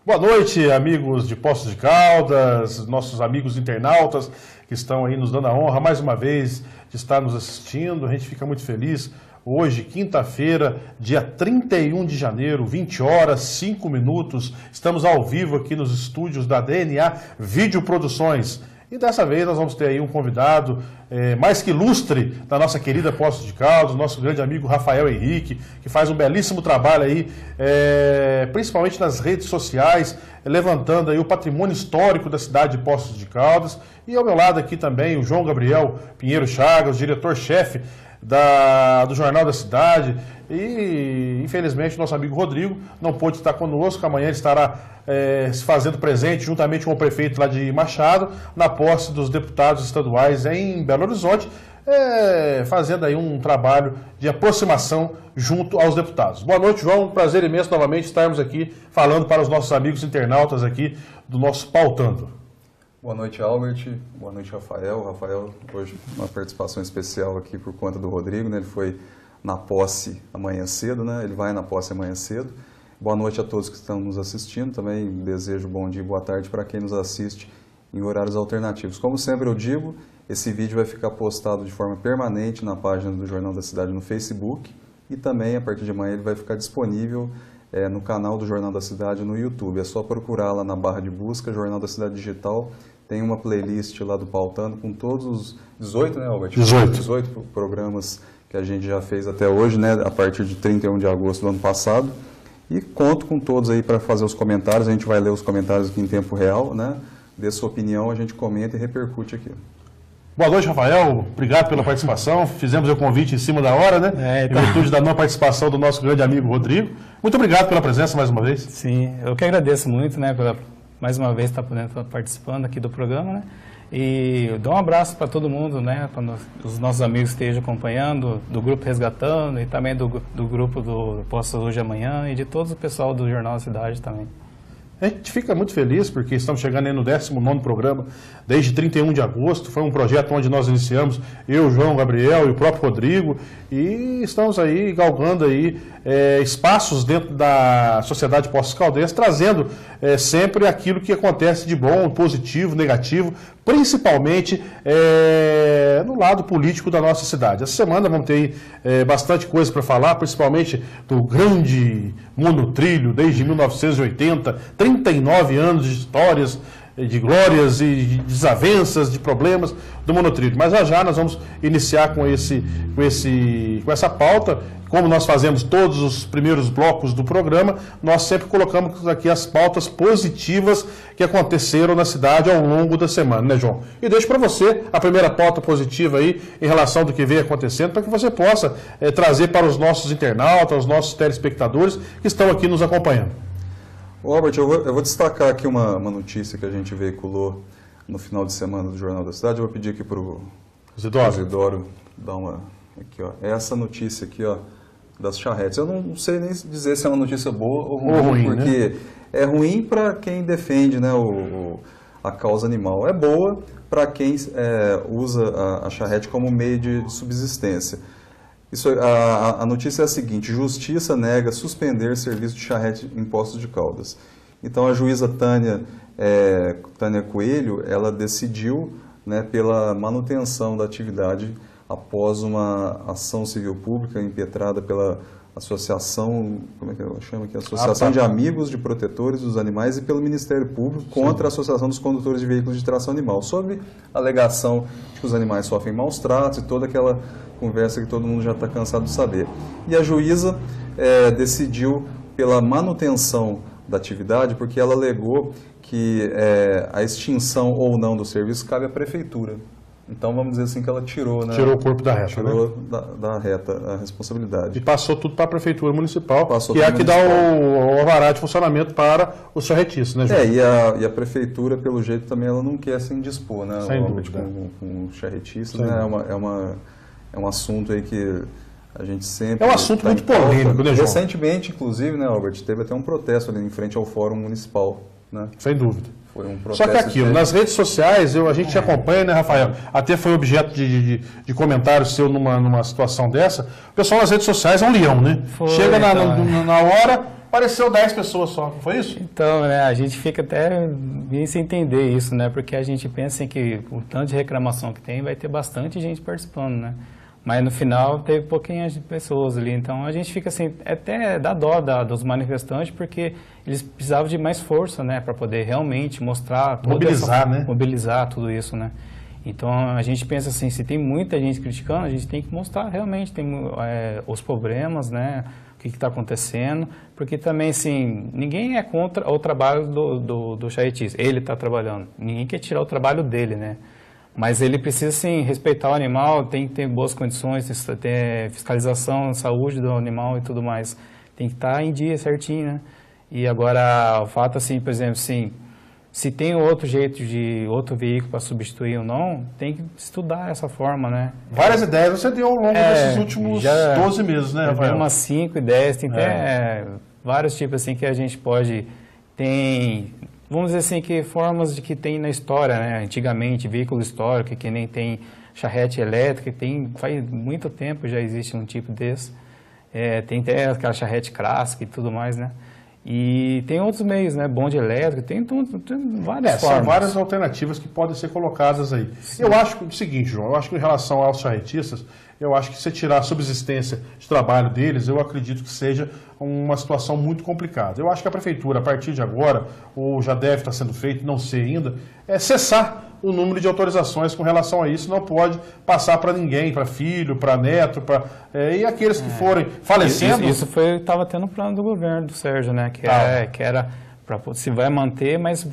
Boa noite, amigos de Poços de Caldas, nossos amigos internautas que estão aí nos dando a honra mais uma vez de estar nos assistindo. A gente fica muito feliz. Hoje, quinta-feira, dia 31 de janeiro, 20 horas, 5 minutos, estamos ao vivo aqui nos estúdios da DNA Videoproduções. E dessa vez nós vamos ter aí um convidado mais que ilustre da nossa querida Poços de Caldas, nosso grande amigo Rafael Henrique, que faz um belíssimo trabalho aí, principalmente nas redes sociais, levantando aí o patrimônio histórico da cidade de Poços de Caldas. E ao meu lado aqui também o João Gabriel Pinheiro Chagas, diretor-chefe do Jornal da Cidade. E infelizmente nosso amigo Rodrigo não pôde estar conosco. Amanhã ele estará se fazendo presente juntamente com o prefeito lá de Machado na posse dos deputados estaduais em Belo Horizonte, fazendo aí um trabalho de aproximação junto aos deputados. Boa noite, João, um prazer imenso novamente estarmos aqui falando para os nossos amigos internautas aqui do nosso Pautando. Boa noite, Albert. Boa noite, Rafael. Rafael, hoje uma participação especial aqui por conta do Rodrigo, né? Ele foi na posse amanhã cedo, né? Ele vai na posse amanhã cedo. Boa noite a todos que estão nos assistindo. Também desejo bom dia e boa tarde para quem nos assiste em horários alternativos. Como sempre eu digo, esse vídeo vai ficar postado de forma permanente na página do Jornal da Cidade no Facebook e também, a partir de amanhã, ele vai ficar disponível no canal do Jornal da Cidade no YouTube. É só procurar lá na barra de busca, Jornal da Cidade Digital. Tem uma playlist lá do Pautando com todos os 18, né, Albert? 18 programas que a gente já fez até hoje, né, a partir de 31 de agosto do ano passado. E conto com todos aí para fazer os comentários. A gente vai ler os comentários aqui em tempo real, né? Dê sua opinião, a gente comenta e repercute aqui. Boa noite, Rafael. Obrigado pela participação. Fizemos o convite em cima da hora, né? Em virtude da não participação do nosso grande amigo Rodrigo. Muito obrigado pela presença mais uma vez. Sim, eu que agradeço muito, né, pela mais uma vez estar participando aqui do programa, né? E dou um abraço para todo mundo, né? Para os nossos amigos que estejam acompanhando, do Grupo Resgatando e também do grupo do Poços Hoje Amanhã e de todo o pessoal do Jornal da Cidade também. A gente fica muito feliz porque estamos chegando aí no 19º programa, desde 31 de agosto. Foi um projeto onde nós iniciamos, eu, João Gabriel e o próprio Rodrigo, e estamos aí galgando aí espaços dentro da sociedade Poços Caldense, trazendo sempre aquilo que acontece de bom, positivo, negativo, principalmente no lado político da nossa cidade. Essa semana vamos ter bastante coisa para falar, principalmente do grande monotrilho, desde 1980, 39 anos de histórias, de glórias e de desavenças, de problemas do monotrilho. Mas já nós vamos iniciar com essa pauta. Como nós fazemos todos os primeiros blocos do programa, nós sempre colocamos aqui as pautas positivas que aconteceram na cidade ao longo da semana, né, João? E deixo para você a primeira pauta positiva aí em relação do que vem acontecendo, para que você possa trazer para os nossos internautas, os nossos telespectadores que estão aqui nos acompanhando. Albert, eu vou destacar aqui uma notícia que a gente veiculou no final de semana do Jornal da Cidade. Eu vou pedir aqui para o Isidoro dar uma... Aqui, ó, essa notícia aqui, ó, das charretes. Eu não sei nem dizer se é uma notícia boa ou ruim, porque né? É ruim para quem defende, né, a causa animal. É boa para quem usa a charrete como meio de subsistência. A notícia é a seguinte: Justiça nega suspender serviço de charrete em Poços de Caldas. Então a juíza Tânia Coelho, ela decidiu, né, pela manutenção da atividade após uma ação civil pública impetrada pela Associação, como é que eu chamo aqui? Associação de Amigos de Protetores dos Animais e pelo Ministério Público contra a Associação dos Condutores de Veículos de Tração Animal, sob a alegação de que os animais sofrem maus tratos e toda aquela conversa que todo mundo já está cansado de saber. E a juíza decidiu pela manutenção da atividade porque ela alegou que a extinção ou não do serviço cabe à prefeitura. Então, vamos dizer assim que ela tirou, né? Tirou o corpo da reta, tirou, né? da reta a responsabilidade. E passou tudo para a Prefeitura Municipal, que é a que dá o alvará de funcionamento para os charretistas, né, João? E a Prefeitura, pelo jeito, também ela não quer se indispor, né? Sem dúvida. Com os charretistas, né? É um assunto aí que a gente sempre... É um assunto muito polêmico, né, João? Recentemente, inclusive, né, Albert, teve até um protesto ali em frente ao Fórum Municipal, né? Sem dúvida. Foi um protesto. Só que aquilo, nas redes sociais, a gente acompanha, né, Rafael? Até foi objeto de comentário seu numa situação dessa. O pessoal nas redes sociais é um leão, né? Chega na hora, apareceu 10 pessoas só, não foi isso? Então, né, a gente fica até bem sem entender isso, né? Porque a gente pensa que o tanto de reclamação que tem, vai ter bastante gente participando, né? Mas no final teve pouquinhas pessoas ali, então a gente fica assim, até dá dó dos manifestantes, porque eles precisavam de mais força, né, para poder realmente mostrar... Mobilizar tudo isso, né. Então a gente pensa assim, se tem muita gente criticando, a gente tem que mostrar realmente os problemas, né, o que está acontecendo, porque também assim, ninguém é contra o trabalho do charretista, ele está trabalhando, ninguém quer tirar o trabalho dele, né. Mas ele precisa, sim, respeitar o animal, tem que ter boas condições, ter fiscalização, saúde do animal e tudo mais. Tem que estar em dia certinho, né? E agora, o fato, assim, por exemplo, assim, se tem outro jeito de outro veículo para substituir ou não, tem que estudar essa forma, né? Várias ideias você deu ao longo desses últimos 12 meses, né, Rafael? Tem umas 5 ideias, tem até vários tipos, assim, que a gente pode... Vamos dizer assim, que formas de que tem na história, né? Antigamente, veículo histórico, que nem tem charrete elétrica, faz muito tempo já existe um tipo desse. Tem até aquela charrete clássica e tudo mais, né? E tem outros meios, né? Bonde elétrico, tem várias formas. São várias alternativas que podem ser colocadas aí. Sim. Eu acho o seguinte, João, eu acho que em relação aos charretistas, eu acho que se tirar a subsistência de trabalho deles, eu acredito que seja uma situação muito complicada. Eu acho que a prefeitura, a partir de agora, ou já deve estar sendo feito, não sei ainda, cessar o número de autorizações com relação a isso. Não pode passar para ninguém, para filho, para neto, e aqueles que forem falecendo... Isso estava tendo um plano do governo, do Sérgio, né? Que era se vai manter, mas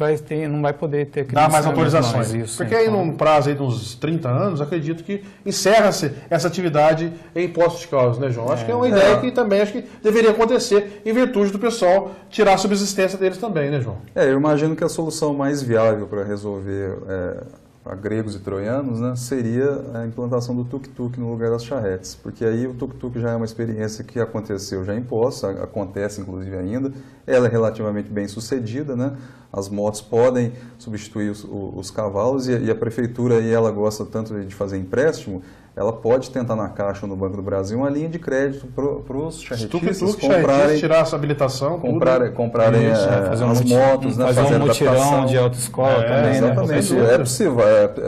não vai poder ter... Dar mais autorizações. Isso, porque aí num prazo aí de uns 30 anos, acredito que encerra-se essa atividade em Poços de Caldas, né, João? Acho que é uma ideia que também acho que deveria acontecer em virtude do pessoal tirar a subsistência deles também, né, João? Eu imagino que a solução mais viável para resolver a gregos e troianos, né, seria a implantação do tuk-tuk no lugar das charretes, porque aí o tuk-tuk já é uma experiência que aconteceu já em Poços, acontece inclusive ainda, ela é relativamente bem sucedida, né, as motos podem substituir os cavalos e a prefeitura, aí ela gosta tanto de fazer empréstimo, ela pode tentar na Caixa ou no Banco do Brasil uma linha de crédito para os charretistas comprarem, tirar essa habilitação, comprarem as motos, né, fazer um mutirão de autoescola também. Exatamente, né? É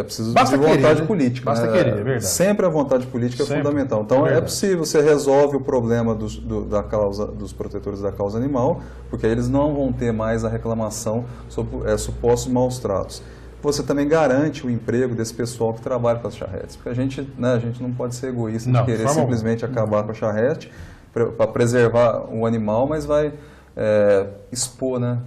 preciso de vontade política. Basta querer, é verdade. Sempre a vontade política é fundamental. Então é possível, você resolve o problema dos protetores da causa animal, porque aí eles não vão ter mais a reclamação sobre supostos maus tratos. Você também garante o emprego desse pessoal que trabalha com as charretes. Porque a gente não pode ser egoísta de querer simplesmente acabar com a charrete para preservar o animal, mas vai expor, né,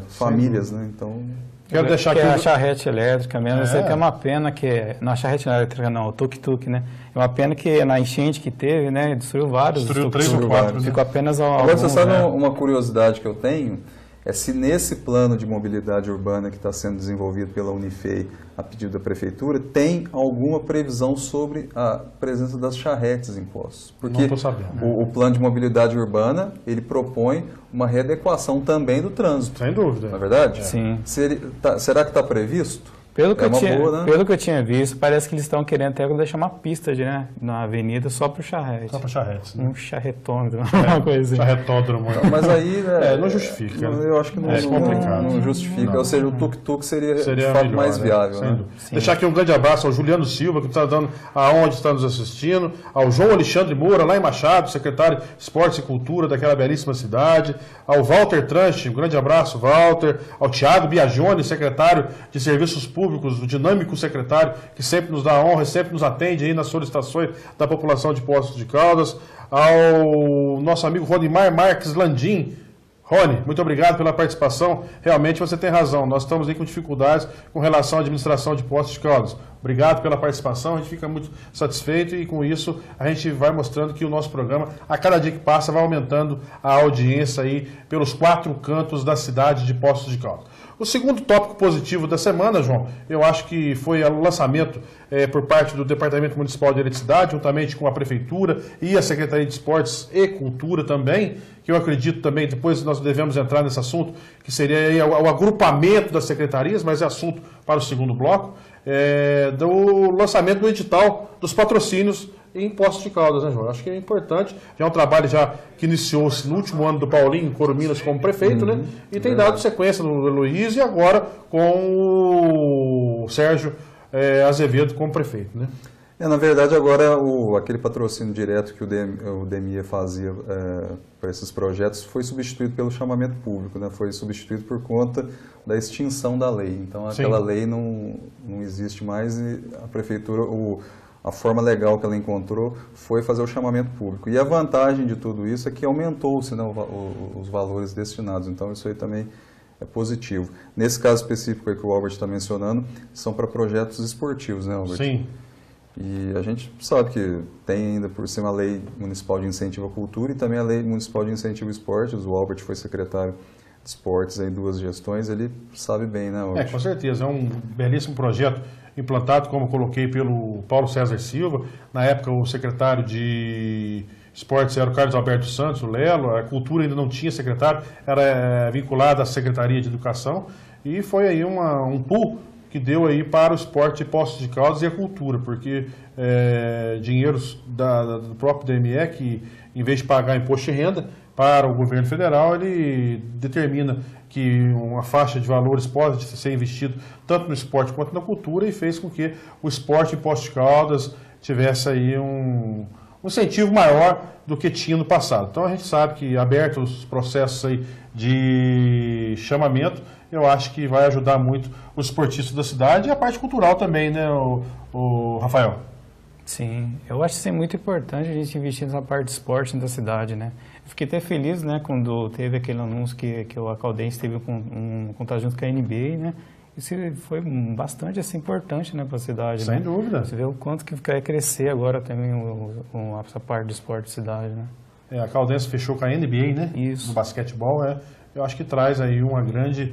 famílias. Né? Então, quero deixar aqui a charrete elétrica mesmo. Você tem uma pena que... Não, a charrete elétrica não, o tuk-tuk, né? É uma pena que na enchente que teve, né? Destruiu vários. Destruiu 3 ou 4. Ficou apenas alguns. Agora, você sabe uma curiosidade que eu tenho? Se nesse plano de mobilidade urbana que está sendo desenvolvido pela Unifei a pedido da Prefeitura, tem alguma previsão sobre a presença das charretes em Poços. Porque não estou sabendo. O plano de mobilidade urbana, ele propõe uma readequação também do trânsito. Sem dúvida. Não é verdade? Sim. Será que está previsto? Pelo que eu tinha visto, parece que eles estão querendo até deixar uma pista na avenida só para o charrete. Só para charretes. Né? Um charretôdromo, uma coisa assim. Charretódromo. Mas aí... não justifica. Eu acho que não justifica. Ou seja, o tuk-tuk seria de fato melhor, mais viável. Né? Deixar aqui um grande abraço ao Juliano Silva, que está dando aonde está nos assistindo, ao João Alexandre Moura, lá em Machado, secretário de Esportes e Cultura daquela belíssima cidade, ao Walter Tranche, um grande abraço, Walter, ao Tiago Biagione, secretário de Serviços Públicos, o dinâmico secretário, que sempre nos dá a honra e sempre nos atende aí nas solicitações da população de Poços de Caldas, ao nosso amigo Ronimar Marques Landim. Rony, muito obrigado pela participação. Realmente você tem razão, nós estamos aí com dificuldades com relação à administração de Poços de Caldas. Obrigado pela participação, a gente fica muito satisfeito e com isso a gente vai mostrando que o nosso programa, a cada dia que passa, vai aumentando a audiência aí pelos 4 cantos da cidade de Poços de Caldas. O segundo tópico positivo da semana, João, eu acho que foi o lançamento por parte do Departamento Municipal de Eletricidade, juntamente com a Prefeitura e a Secretaria de Esportes e Cultura também, que eu acredito também, depois nós devemos entrar nesse assunto, que seria aí o agrupamento das secretarias, mas é assunto para o segundo bloco, do lançamento do edital dos patrocínios em Poços de Caldas, né, João? Acho que é importante. Já é um trabalho já que iniciou-se no último ano do Paulinho, em Corominas, como prefeito, né? E tem dado sequência no Luiz e agora com o Sérgio Azevedo como prefeito, né? Na verdade, agora aquele patrocínio direto que o DME fazia para esses projetos foi substituído pelo chamamento público, né? Foi substituído por conta da extinção da lei. Então, aquela lei não existe mais e a prefeitura, a forma legal que ela encontrou foi fazer o chamamento público. E a vantagem de tudo isso é que aumentou-se, né, os valores destinados. Então, isso aí também é positivo. Nesse caso específico aí que o Albert está mencionando, são para projetos esportivos, né, Albert? Sim. E a gente sabe que tem ainda por cima a Lei Municipal de Incentivo à Cultura e também a Lei Municipal de Incentivo ao Esporte. O Albert foi secretário de Esportes em 2 gestões, ele sabe bem, né, Albert? Com certeza. É um belíssimo projeto implantado, como eu coloquei, pelo Paulo César Silva. Na época, o secretário de Esportes era o Carlos Alberto Santos, o Lelo. A Cultura ainda não tinha secretário, era vinculada à Secretaria de Educação. E foi aí um pool que deu aí para o esporte de Poços de Caldas e a cultura, porque dinheiros do próprio DME, que em vez de pagar imposto de renda para o governo federal, ele determina que uma faixa de valores pode ser investido tanto no esporte quanto na cultura e fez com que o esporte em Poços de Caldas tivesse aí um incentivo maior do que tinha no passado. Então a gente sabe que abertos os processos aí de chamamento, eu acho que vai ajudar muito os esportistas da cidade e a parte cultural também, né, o Rafael? Sim, eu acho que é muito importante a gente investir nessa parte de esporte da cidade, né? Eu fiquei até feliz, né, quando teve aquele anúncio que a Caldense teve um contato junto com a NBA, né? Isso foi bastante assim, importante, né, para a cidade. Sem dúvida. Você vê o quanto que vai crescer agora também essa parte do esporte da cidade, né? A Caldense fechou com a NBA, né? Isso. No basquetebol, eu acho que traz aí uma grande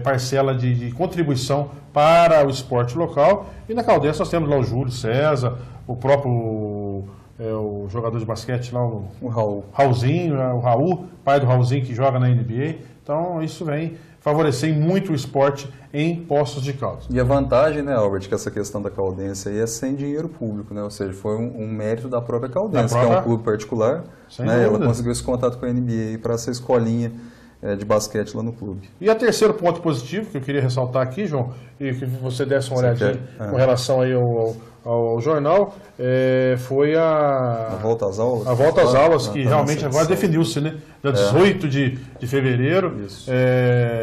parcela de contribuição para o esporte local. E na Caldense nós temos lá o Júlio César, o próprio o jogador de basquete lá, o Raul. Raulzinho, o Raul, pai do Raulzinho que joga na NBA. Então isso vem favorecer muito o esporte em Poços de Caldas. E a vantagem, né, Albert, que essa questão da Caldense aí é sem dinheiro público, né? Ou seja, foi um mérito da própria Caldense, que é um clube particular, né? Ela conseguiu esse contato com a NBA para essa escolinha de basquete lá no clube. E o terceiro ponto positivo que eu queria ressaltar aqui, João, e que você desse uma olhadinha com relação aí ao jornal, foi a volta às aulas. A volta às aulas, que realmente agora definiu-se, né? Dia 18 de fevereiro.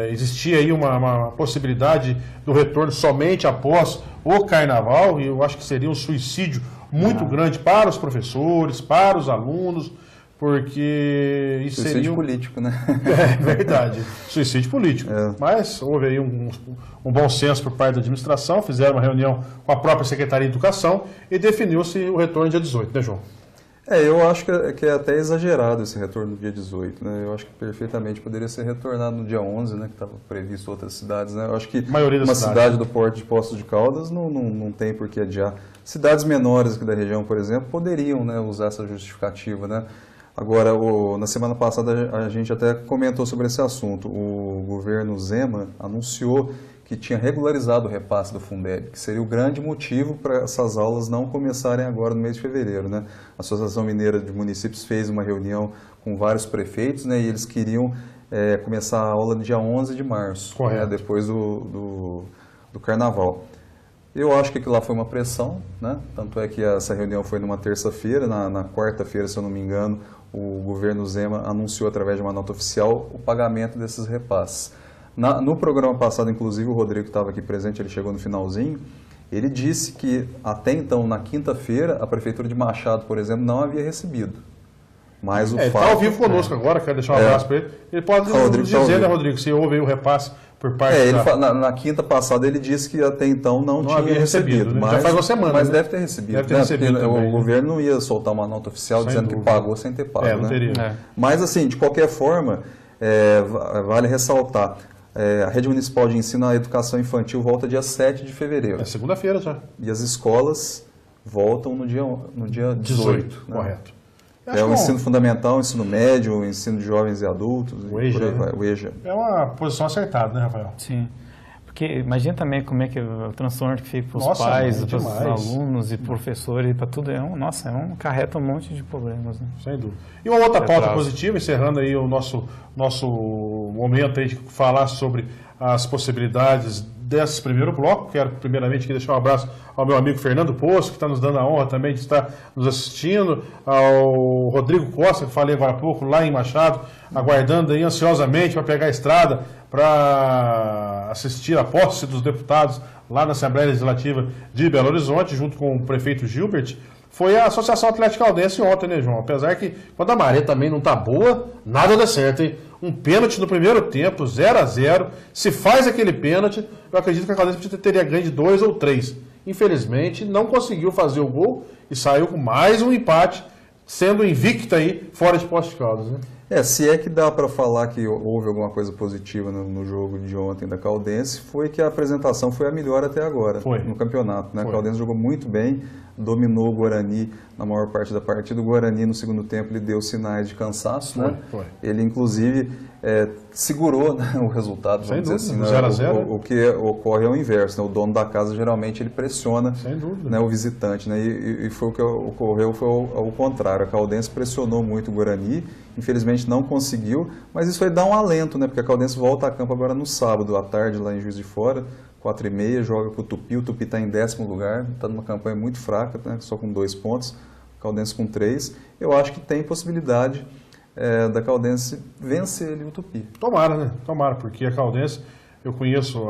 Existia aí uma possibilidade do retorno somente após o carnaval, e eu acho que seria um suicídio muito grande para os professores, para os alunos, porque isso suicídio seria político, né? É verdade, suicídio político. Mas houve aí um bom senso por parte da administração, fizeram uma reunião com a própria Secretaria de Educação e definiu-se o retorno dia 18, né, João? Eu acho que é até exagerado esse retorno no dia 18, né? Eu acho que perfeitamente poderia ser retornado no dia 11, né? Que estava previsto outras cidades, né? Eu acho que uma cidade do Porto de Poços de Caldas não tem por que adiar. Cidades menores aqui da região, por exemplo, poderiam, né, usar essa justificativa, né? Agora, na semana passada a gente até comentou sobre esse assunto. O governo Zema anunciou que tinha regularizado o repasse do Fundeb, que seria o grande motivo para essas aulas não começarem agora no mês de fevereiro, né? A Associação Mineira de Municípios fez uma reunião com vários prefeitos, né, e eles queriam começar a aula no dia 11 de março, né, depois do Carnaval. Eu acho que aquilo lá foi uma pressão, né? Tanto é que essa reunião foi numa terça-feira, na quarta-feira, se eu não me engano, o governo Zema anunciou através de uma nota oficial o pagamento desses repasses. No programa passado, inclusive, o Rodrigo estava aqui presente, ele chegou no finalzinho, ele disse que até então, na quinta-feira, a Prefeitura de Machado, por exemplo, não havia recebido. Mas o fato... Ele está ao vivo conosco agora, quero deixar um abraço para ele. Ele pode dizer, né, Rodrigo, se houve aí o repasse por parte na quinta passada ele disse que até então não tinha havia recebido, né? Mas, já faz uma semana. Mas né? deve ter recebido. Deve ter recebido também, o governo não ia soltar uma nota oficial dizendo que pagou sem ter pago. Não teria. Mas assim, de qualquer forma, vale ressaltar, a Rede Municipal de Ensino à Educação Infantil volta dia 7 de fevereiro. É segunda-feira já. E as escolas voltam no dia 18. Né? Correto. O ensino fundamental, o ensino médio, o ensino de jovens e adultos. O EJA. O EJA. É uma posição acertada, né, Rafael? Sim. Porque imagina também como é que o transtorno que fica para os pais, para os alunos e professores, para tudo. Carreta um monte de problemas. Né? Sem dúvida. E uma outra pauta positiva, encerrando aí o nosso momento aí de falar sobre as possibilidades desse primeiro bloco. Quero primeiramente aqui deixar um abraço ao meu amigo Fernando Poço, que está nos dando a honra também de estar nos assistindo, ao Rodrigo Costa, que falei agora há pouco, lá em Machado, aguardando aí ansiosamente para pegar a estrada para assistir a posse dos deputados lá na Assembleia Legislativa de Belo Horizonte, junto com o prefeito Gilbert. Foi a Associação Atlética Caldense ontem, né, João? Apesar que quando a maré também não está boa, nada dá certo, hein? Um pênalti no primeiro tempo, 0-0. Se faz aquele pênalti, eu acredito que a Caldense teria ganho de 2 ou 3. Infelizmente, não conseguiu fazer o gol e saiu com mais um empate, sendo invicta aí fora de Poços de Caldas, né? Se é que dá para falar que houve alguma coisa positiva no jogo de ontem da Caldense, foi que a apresentação foi a melhor até agora no campeonato. Né? A Caldense jogou muito bem, dominou o Guarani na maior parte da partida. O Guarani, no segundo tempo, ele deu sinais de cansaço. Né? Ele, inclusive, segurou, né, o resultado, vamos dizer assim. 0-0. O que ocorre é o inverso. Né? O dono da casa, geralmente, ele pressiona, né, o visitante. Né? E foi o que ocorreu, foi ao contrário. A Caldense pressionou muito o Guarani, infelizmente não conseguiu, mas isso aí dá um alento, né? Porque a Caldense volta a campo agora no sábado, à tarde, lá em Juiz de Fora, 4h30, joga com o Tupi está em 10º lugar, está numa campanha muito fraca, né? Só com 2 pontos, a Caldense com 3. Eu acho que tem possibilidade da Caldense vencer ali o Tupi. Tomara, né? Tomara, porque a Caldense, eu conheço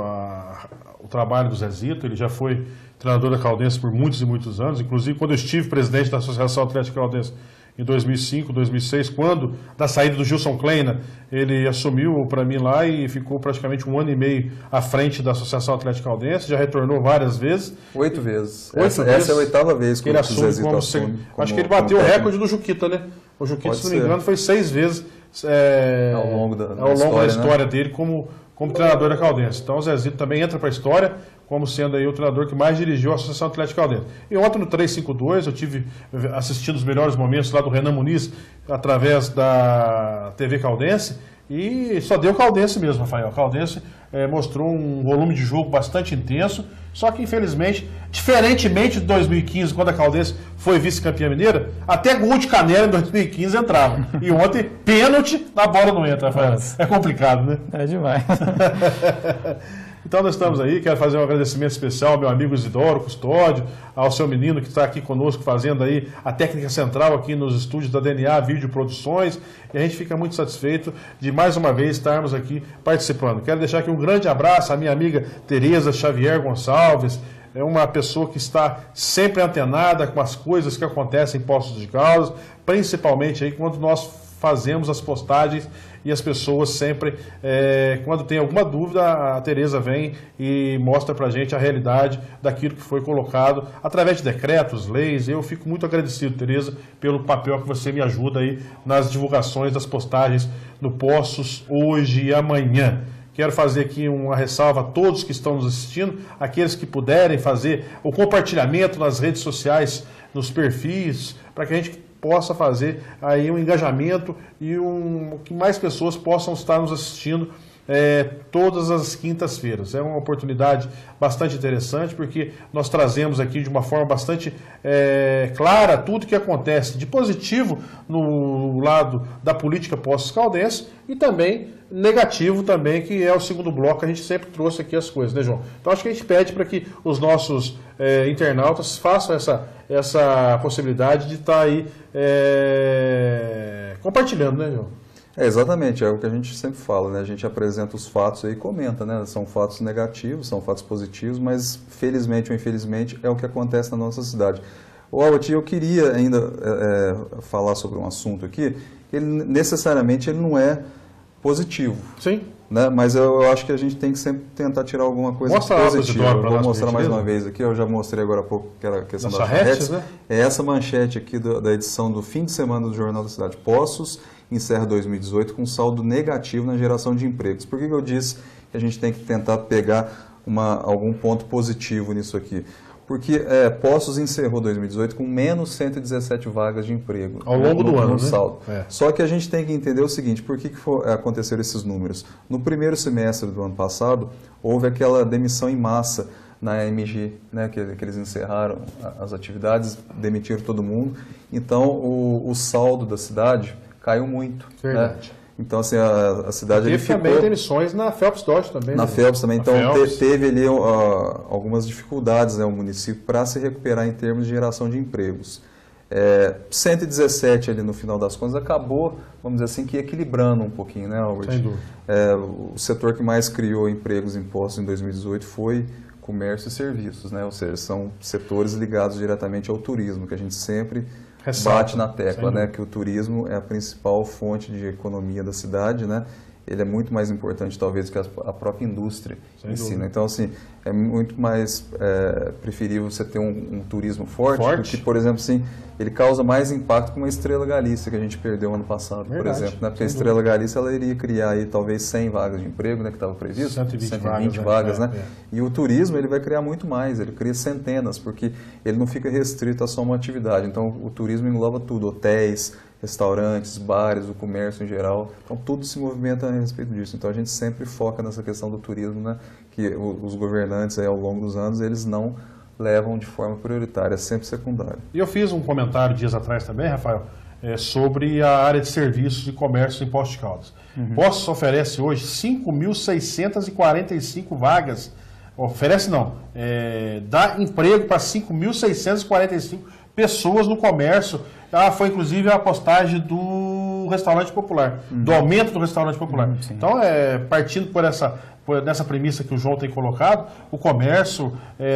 o trabalho do Zezito, ele já foi treinador da Caldense por muitos e muitos anos, inclusive quando eu estive presidente da Associação Atlética Caldense em 2005, 2006, quando, da saída do Gilson Kleina, ele assumiu para mim lá e ficou praticamente 1 ano e meio à frente da Associação Atlética Caldense, já retornou várias vezes. 8 vezes. Essa é a 8ª vez que ele assume como acho que ele bateu o recorde do Juquita, né? O Juquita, se não me engano, foi 6 vezes ao longo da história, né, dele como treinador da Caldense. Então o Zezito também entra para a história como sendo aí o treinador que mais dirigiu a Associação Atlética Caldense. E ontem no 352 eu tive assistindo os melhores momentos lá do Renan Muniz através da TV Caldense e só deu Caldense mesmo, Rafael. Caldense mostrou um volume de jogo bastante intenso, só que infelizmente, diferentemente de 2015, quando a Caldense foi vice-campeã mineira, até gol de Canela em 2015 entrava. E ontem, pênalti, na bola não entra, Rafael. É complicado, né? É demais. Então nós estamos aí, quero fazer um agradecimento especial ao meu amigo Isidoro Custódio, ao seu menino que está aqui conosco fazendo aí a técnica central aqui nos estúdios da DNA Vídeo Produções, e a gente fica muito satisfeito de mais uma vez estarmos aqui participando. Quero deixar aqui um grande abraço à minha amiga Tereza Xavier Gonçalves, é uma pessoa que está sempre antenada com as coisas que acontecem em Poços de Caldas, principalmente aí quando nós fazemos as postagens e as pessoas sempre, quando tem alguma dúvida, a Tereza vem e mostra pra gente a realidade daquilo que foi colocado através de decretos, leis. Eu fico muito agradecido, Tereza, pelo papel que você me ajuda aí nas divulgações das postagens no Poços hoje e amanhã. Quero fazer aqui uma ressalva a todos que estão nos assistindo, aqueles que puderem fazer o compartilhamento nas redes sociais, nos perfis, para que a gente possa fazer aí um engajamento e que mais pessoas possam estar nos assistindo todas as quintas-feiras. É uma oportunidade bastante interessante, porque nós trazemos aqui de uma forma bastante clara tudo que acontece de positivo no lado da política Poços Caldense e também negativo também, que é o segundo bloco, a gente sempre trouxe aqui as coisas, né, João? Então acho que a gente pede para que os nossos internautas façam essa possibilidade de estar aí compartilhando, né, João? Exatamente, é o que a gente sempre fala, né? A gente apresenta os fatos aí e comenta, né? São fatos negativos, são fatos positivos, mas felizmente ou infelizmente é o que acontece na nossa cidade. Albert, eu queria ainda falar sobre um assunto aqui, ele necessariamente ele não é positivo. Sim. Né? Mas eu acho que a gente tem que sempre tentar tirar alguma coisa positiva. Vou mostrar mais uma vez aqui, eu já mostrei agora há pouco que era a questão das charretes. Né? É essa manchete aqui da edição do fim de semana do Jornal da Cidade. Poços encerra 2018 com saldo negativo na geração de empregos. Por que eu disse que a gente tem que tentar pegar algum ponto positivo nisso aqui? Porque Poços encerrou 2018 com menos 117 vagas de emprego. Ao longo do ano, no saldo. Né? Só que a gente tem que entender o seguinte, por que aconteceram esses números? No primeiro semestre do ano passado, houve aquela demissão em massa na AMG, né, que eles encerraram as atividades, demitiram todo mundo. Então, o saldo da cidade caiu muito. Verdade. Né? Então, assim, a cidade... Teve também demissões na Phelps Dodge também. Na Phelps também. Então, Phelps. teve ali algumas dificuldades, né, o município para se recuperar em termos de geração de empregos. 117 ali no final das contas acabou, vamos dizer assim, que equilibrando um pouquinho, né, Albert? Sem dúvida. O setor que mais criou empregos impostos em 2018 foi comércio e serviços, né? Ou seja, são setores ligados diretamente ao turismo, que a gente sempre bate na tecla, né? Que o turismo é a principal fonte de economia da cidade, né? Ele é muito mais importante, talvez, que a própria indústria em si, né? Então, assim, é muito mais preferível você ter um turismo forte, porque, por exemplo, assim, ele causa mais impacto com a Estrela Galícia, que a gente perdeu ano passado, por exemplo, né? Porque a Estrela Galícia, ela iria criar aí, talvez, 100 vagas de emprego, né? Que estava previsto, 120 vagas, né? E o turismo, ele vai criar muito mais, ele cria centenas, porque ele não fica restrito a só uma atividade. Então, o turismo engloba tudo, hotéis, restaurantes, bares, o comércio em geral, então tudo se movimenta a respeito disso. Então a gente sempre foca nessa questão do turismo, né? Que os governantes aí, ao longo dos anos, eles não levam de forma prioritária, é sempre secundária. E eu fiz um comentário dias atrás também, Rafael, sobre a área de serviços e comércio em Poços de Caldas. Poços oferece hoje 5.645 vagas, oferece não, dá emprego para 5.645 pessoas no comércio. Foi inclusive a postagem do restaurante popular, do aumento do restaurante popular. Então, partindo nessa premissa que o João tem colocado, o comércio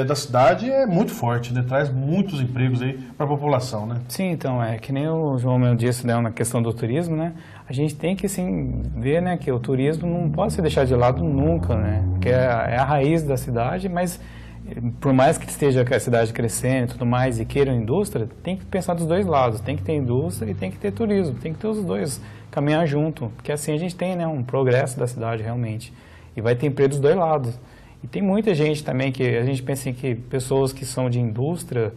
da cidade é muito forte, né? Traz muitos empregos aí para a população, né? Sim, então, que nem o João mesmo disse, né, na questão do turismo, né? A gente tem que, sim, ver, né, que o turismo não pode ser deixado de lado nunca, né? Porque é a raiz da cidade, mas por mais que esteja a cidade crescendo e tudo mais e queira indústria, tem que pensar dos dois lados, tem que ter indústria e tem que ter turismo, tem que ter os dois, caminhar junto, porque assim a gente tem, né, um progresso da cidade realmente, e vai ter emprego dos dois lados. E tem muita gente também que a gente pensa em que pessoas que são de indústria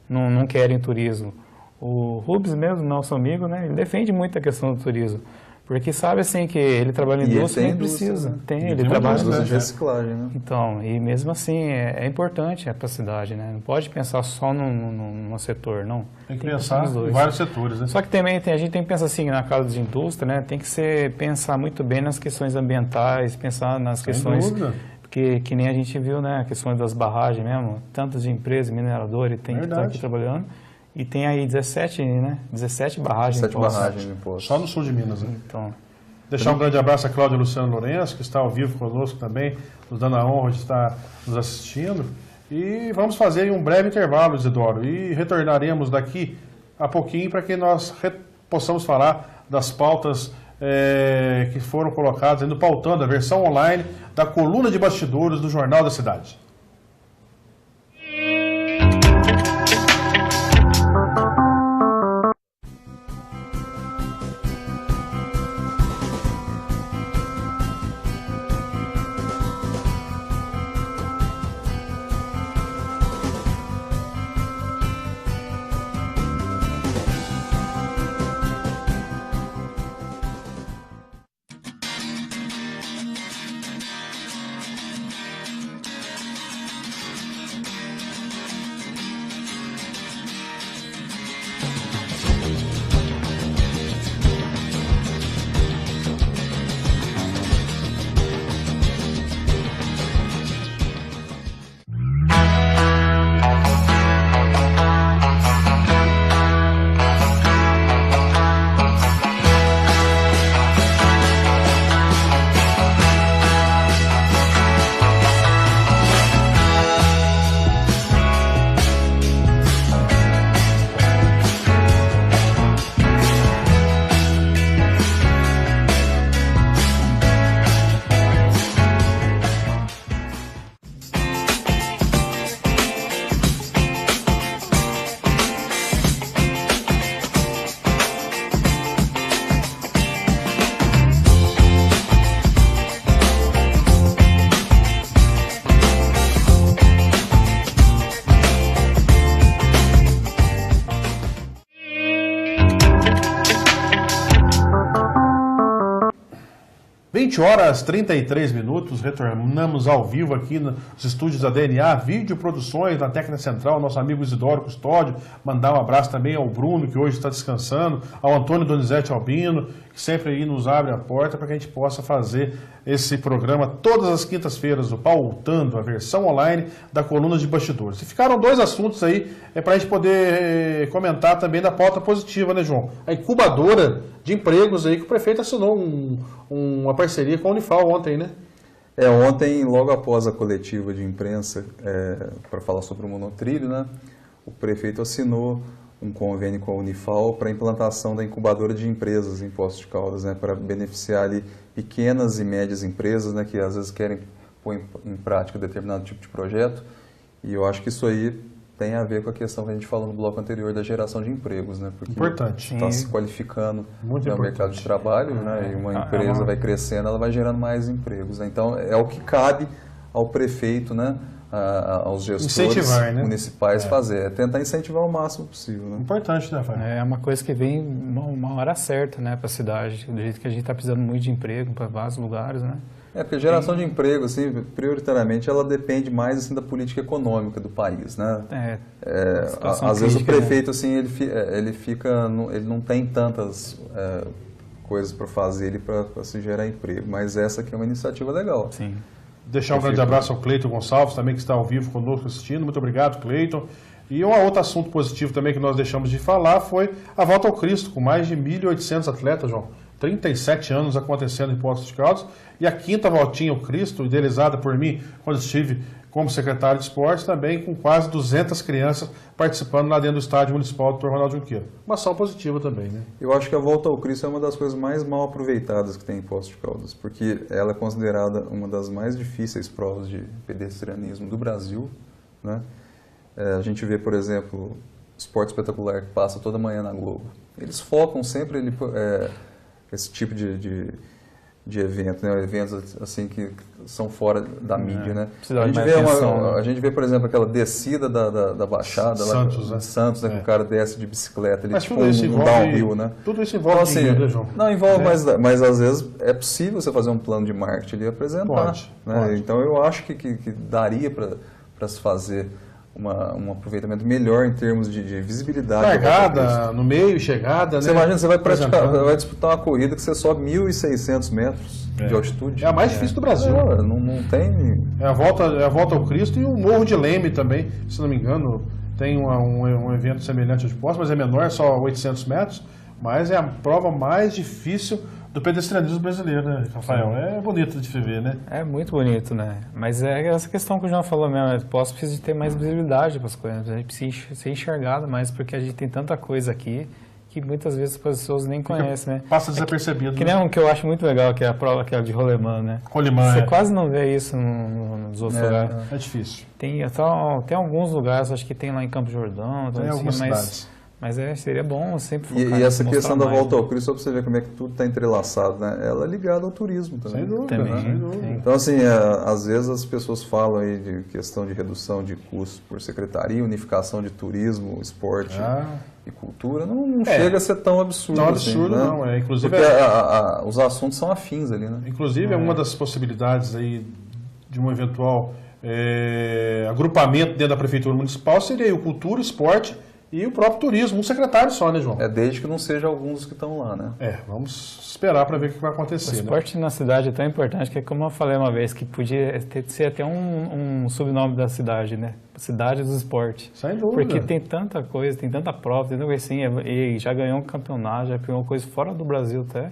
não querem turismo. O Rubens mesmo, nosso amigo, né, ele defende muito a questão do turismo. Porque sabe assim que ele trabalha em indústria e nem precisa. Né? Ele trabalha em reciclagem, né? Então, e mesmo assim é importante para a cidade, né? Não pode pensar só num setor, não. Tem que pensar em vários setores, né? Só que também a gente tem que pensar assim, na casa de indústria, né? Tem que pensar muito bem nas questões ambientais, pensar nas questões... Porque que nem a gente viu, né? Questões das barragens mesmo, tantas de empresas, mineradores, tem que estar aqui trabalhando. E tem aí 17 barragens. 17 barragens de imposto. Só no sul de Minas, né? Então, deixar um grande abraço a Cláudia Luciano Lourenço, que está ao vivo conosco também, nos dando a honra de estar nos assistindo. E vamos fazer um breve intervalo, Isidoro, e retornaremos daqui a pouquinho para que nós possamos falar das pautas que foram colocadas, indo pautando a versão online da coluna de bastidores do Jornal da Cidade. 20 horas 33 minutos, retornamos ao vivo aqui nos estúdios da DNA, Vídeo Produções, na técnica central, nosso amigo Isidoro Custódio, mandar um abraço também ao Bruno, que hoje está descansando, ao Antônio Donizete Albino, que sempre aí nos abre a porta para que a gente possa fazer esse programa todas as quintas-feiras, o Pautando, a versão online da coluna de bastidores. E ficaram 2 assuntos aí para a gente poder comentar também da pauta positiva, né, João? A incubadora de empregos aí que o prefeito assinou uma parceria com a Unifal ontem, né? Ontem, logo após a coletiva de imprensa para falar sobre o monotrilho, né, o prefeito assinou um convênio com a Unifal para a implantação da incubadora de empresas em Poços de Caldas, né, para beneficiar ali pequenas e médias empresas, né, que às vezes querem pôr em prática determinado tipo de projeto. E eu acho que isso aí tem a ver com a questão que a gente falou no bloco anterior da geração de empregos, né? Porque importante. Está se qualificando no mercado de trabalho, né? E uma empresa vai crescendo, ela vai gerando mais empregos, né? Então, é o que cabe ao prefeito, né? Aos gestores municipais fazer, tentar incentivar o máximo possível. Né? Importante, né, Rafael? É uma coisa que vem uma hora certa, né, para a cidade, do jeito que a gente está precisando muito de emprego para vários lugares, né? Porque a geração de emprego, assim, prioritariamente, ela depende mais assim, da política econômica do país, né? Às vezes o prefeito, né? Assim, ele não tem tantas coisas para fazer para se gerar emprego, mas essa aqui é uma iniciativa legal. Sim. Deixar um grande abraço ao Cleiton Gonçalves, também que está ao vivo conosco assistindo. Muito obrigado, Cleiton. E um outro assunto positivo também que nós deixamos de falar foi a Volta ao Cristo, com mais de 1.800 atletas, João. 37 anos acontecendo em Poços de Caldas. E a 5ª Voltinha ao Cristo, idealizada por mim quando estive como secretário de esportes, também com quase 200 crianças participando lá dentro do estádio municipal do Dr. Ronaldo Junqueira. Uma ação positiva também, né? Eu acho que a Volta ao Cristo é uma das coisas mais mal aproveitadas que tem em Poços de Caldas, porque ela é considerada uma das mais difíceis provas de pedestrianismo do Brasil, né? A gente vê, por exemplo, Esporte Espetacular, que passa toda manhã na Globo. Eles focam sempre esse tipo de evento, né? Eventos assim que são fora da mídia, né? A gente vê, por exemplo, aquela descida da Baixada, Santos, lá em Santos, né? Que o cara desce de bicicleta, ele tipo um downhill, né? Tudo isso envolve dinheiro, né, João? Não, envolve, mas às vezes é possível você fazer um plano de marketing e apresentar. Pode. Então eu acho que daria para se fazer um aproveitamento melhor em termos de visibilidade. Largada, no meio, chegada, você, né? Imagina, você vai disputar uma corrida que você sobe 1.600 metros de altitude. É a mais difícil do Brasil. Não tem... É a volta ao Cristo e o Morro de Leme também, se não me engano, tem um evento semelhante ao de Poços, mas é menor, só 800 metros, mas é a prova mais difícil do pedestrianismo brasileiro, né, Rafael? É bonito de se ver, né? É muito bonito, né? Mas é essa questão que o João falou mesmo, Poços precisa de ter mais visibilidade para as coisas, a gente precisa ser enxergado mais, porque a gente tem tanta coisa aqui que muitas vezes as pessoas nem conhecem, né? Passa desapercebido. Que nem um que eu acho muito legal, que é a prova aquela de rolemã, né? Rolemã, você quase não vê isso nos outros lugares. É difícil. Tem alguns lugares, acho que tem lá em Campo Jordão, tem algumas cidades. Mas seria bom sempre focar E essa questão da Volta ao Cristo, só para você ver como é que tudo está entrelaçado, né? Ela é ligada ao turismo também. Sem dúvida, também. Sem dúvida. Então, assim, às vezes as pessoas falam aí de questão de redução de custos por secretaria, unificação de turismo, esporte e cultura. Não chega a ser tão absurdo. Não é absurdo, assim, não. Né? Inclusive, porque os assuntos são afins ali, né? Inclusive, é uma das possibilidades aí de um eventual agrupamento dentro da Prefeitura Municipal seria o cultura, esporte e o próprio turismo, um secretário só, né, João? Desde que não seja alguns que estão lá, né? Vamos esperar para ver o que vai acontecer. O esporte na cidade é tão importante que, como eu falei uma vez, que podia ser até um subnome da cidade, né? Cidade dos esportes. Sem dúvida. Porque tem tanta coisa, tem tanta prova, tem tanta coisa assim, e já ganhou um campeonato, já ganhou coisa fora do Brasil até.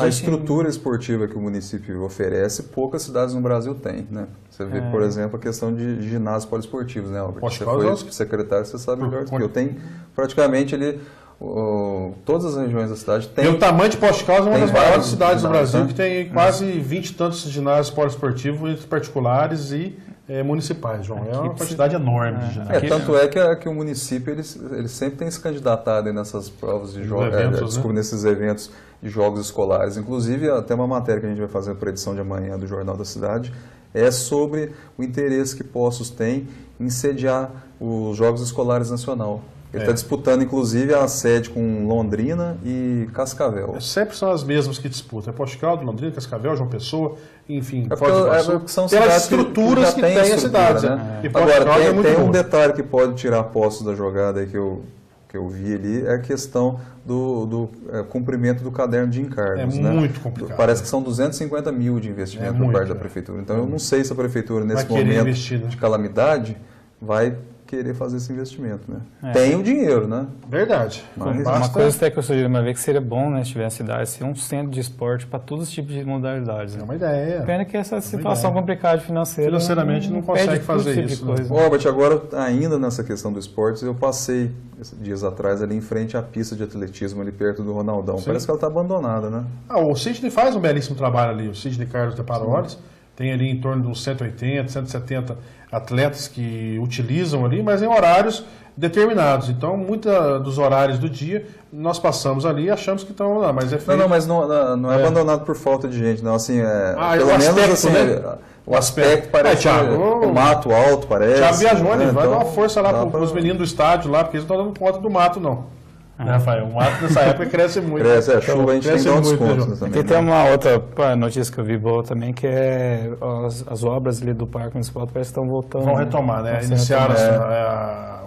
A estrutura esportiva que o município oferece, poucas cidades no Brasil têm, né? Você vê, por exemplo, a questão de ginásios poliesportivos, né, Albert? Você foi secretário, você sabe melhor do que eu. Tem praticamente ali todas as regiões da cidade. E o tamanho de Poços de Caldas é uma das maiores cidades do Brasil, que tem quase 20 e tantos ginásios poliesportivos particulares e municipais, João. É uma quantidade enorme de ginásios. Tanto é que o município ele sempre tem se candidatado nessas provas de jogos, nesses eventos de jogos escolares. Inclusive, até uma matéria que a gente vai fazer para a edição de amanhã do Jornal da Cidade é sobre o interesse que Poços tem em sediar os Jogos Escolares Nacional. Ele está disputando, inclusive, a sede com Londrina e Cascavel. Sempre são as mesmas que disputam. É Poços de Caldas, Londrina, Cascavel, João Pessoa, enfim, Foz do Iguaçu. São pelas estruturas que tem as cidades. Né? E agora, tem um detalhe que pode tirar Poços da jogada aí que eu vi ali, é a questão do cumprimento do caderno de encargos. Muito complicado. Parece que são 250 mil de investimento por parte da Prefeitura. Então, eu não sei se a Prefeitura, nesse momento de calamidade, vai querer fazer esse investimento, né? Tem o dinheiro, né? Verdade. Mas uma coisa até que eu sugeri uma vez que seria bom, né, se tivesse cidade, ser um centro de esporte para todos os tipos de modalidades. Né? É uma ideia. Pena que essa situação complicada financeiramente não consegue fazer isso. Né? Robert, agora ainda nessa questão do esportes, eu passei dias atrás ali em frente à pista de atletismo ali perto do Ronaldão. Sim. Parece que ela está abandonada, né? O Sidney faz um belíssimo trabalho ali, o Sidney Carlos de Paroles. Tem ali em torno de uns 180, 170 atletas que utilizam ali, mas em horários determinados. Então, muitos dos horários do dia, nós passamos ali e achamos que estão lá, mas é feito... Mas não é abandonado por falta de gente, não. Assim, pelo menos aspecto, assim, né? O aspecto parece o mato alto, parece. Thiago viajou, né? Vai dar uma força lá para os meninos do estádio lá, porque eles não estão dando conta do mato, não. Rafael, o mato nessa época cresce muito. A chuva a gente tem que dar uns contos também. Aqui tem uma outra notícia que eu vi boa também, que é as obras ali do Parque Municipal parece que estão voltando. Vão retomar, né? Iniciaram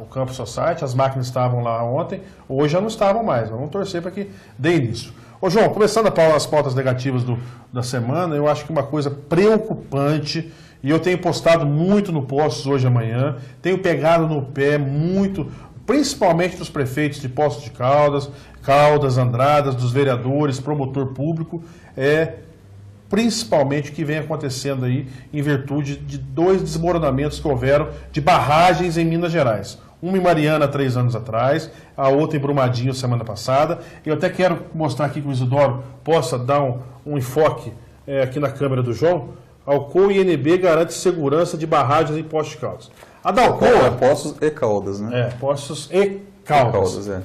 o Campus Society, as máquinas estavam lá ontem, hoje já não estavam mais. Vamos torcer para que dê início. Ô João, começando as pautas negativas da semana, eu acho que uma coisa preocupante, e eu tenho postado muito no Poços hoje e amanhã, tenho pegado no pé muito, principalmente dos prefeitos de Poços de Caldas, Andradas, dos vereadores, promotor público, principalmente o que vem acontecendo aí em virtude de 2 desmoronamentos que houveram de barragens em Minas Gerais. Uma em Mariana 3 anos atrás, a outra em Brumadinho semana passada. Eu até quero mostrar aqui que o Isidoro possa dar um enfoque aqui na câmera do João. Alcoa e INB garante segurança de barragens em Poços de Caldas. A da Alcoa... Poços e Caldas, né? Poços e Caldas. A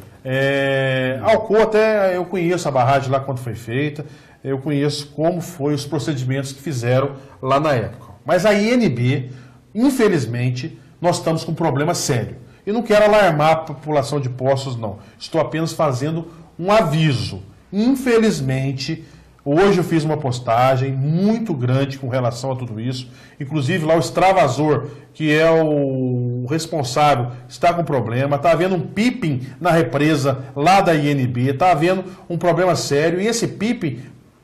Alcoa até eu conheço a barragem lá quando foi feita, eu conheço como foi os procedimentos que fizeram lá na época. Mas a INB, infelizmente, nós estamos com um problema sério. E não quero alarmar a população de Poços, não. Estou apenas fazendo um aviso. Infelizmente... Hoje eu fiz uma postagem muito grande com relação a tudo isso. Inclusive lá o extravasor, que é o responsável, está com problema. Está havendo um pipping na represa lá da INB. Está havendo um problema sério. E esse pipping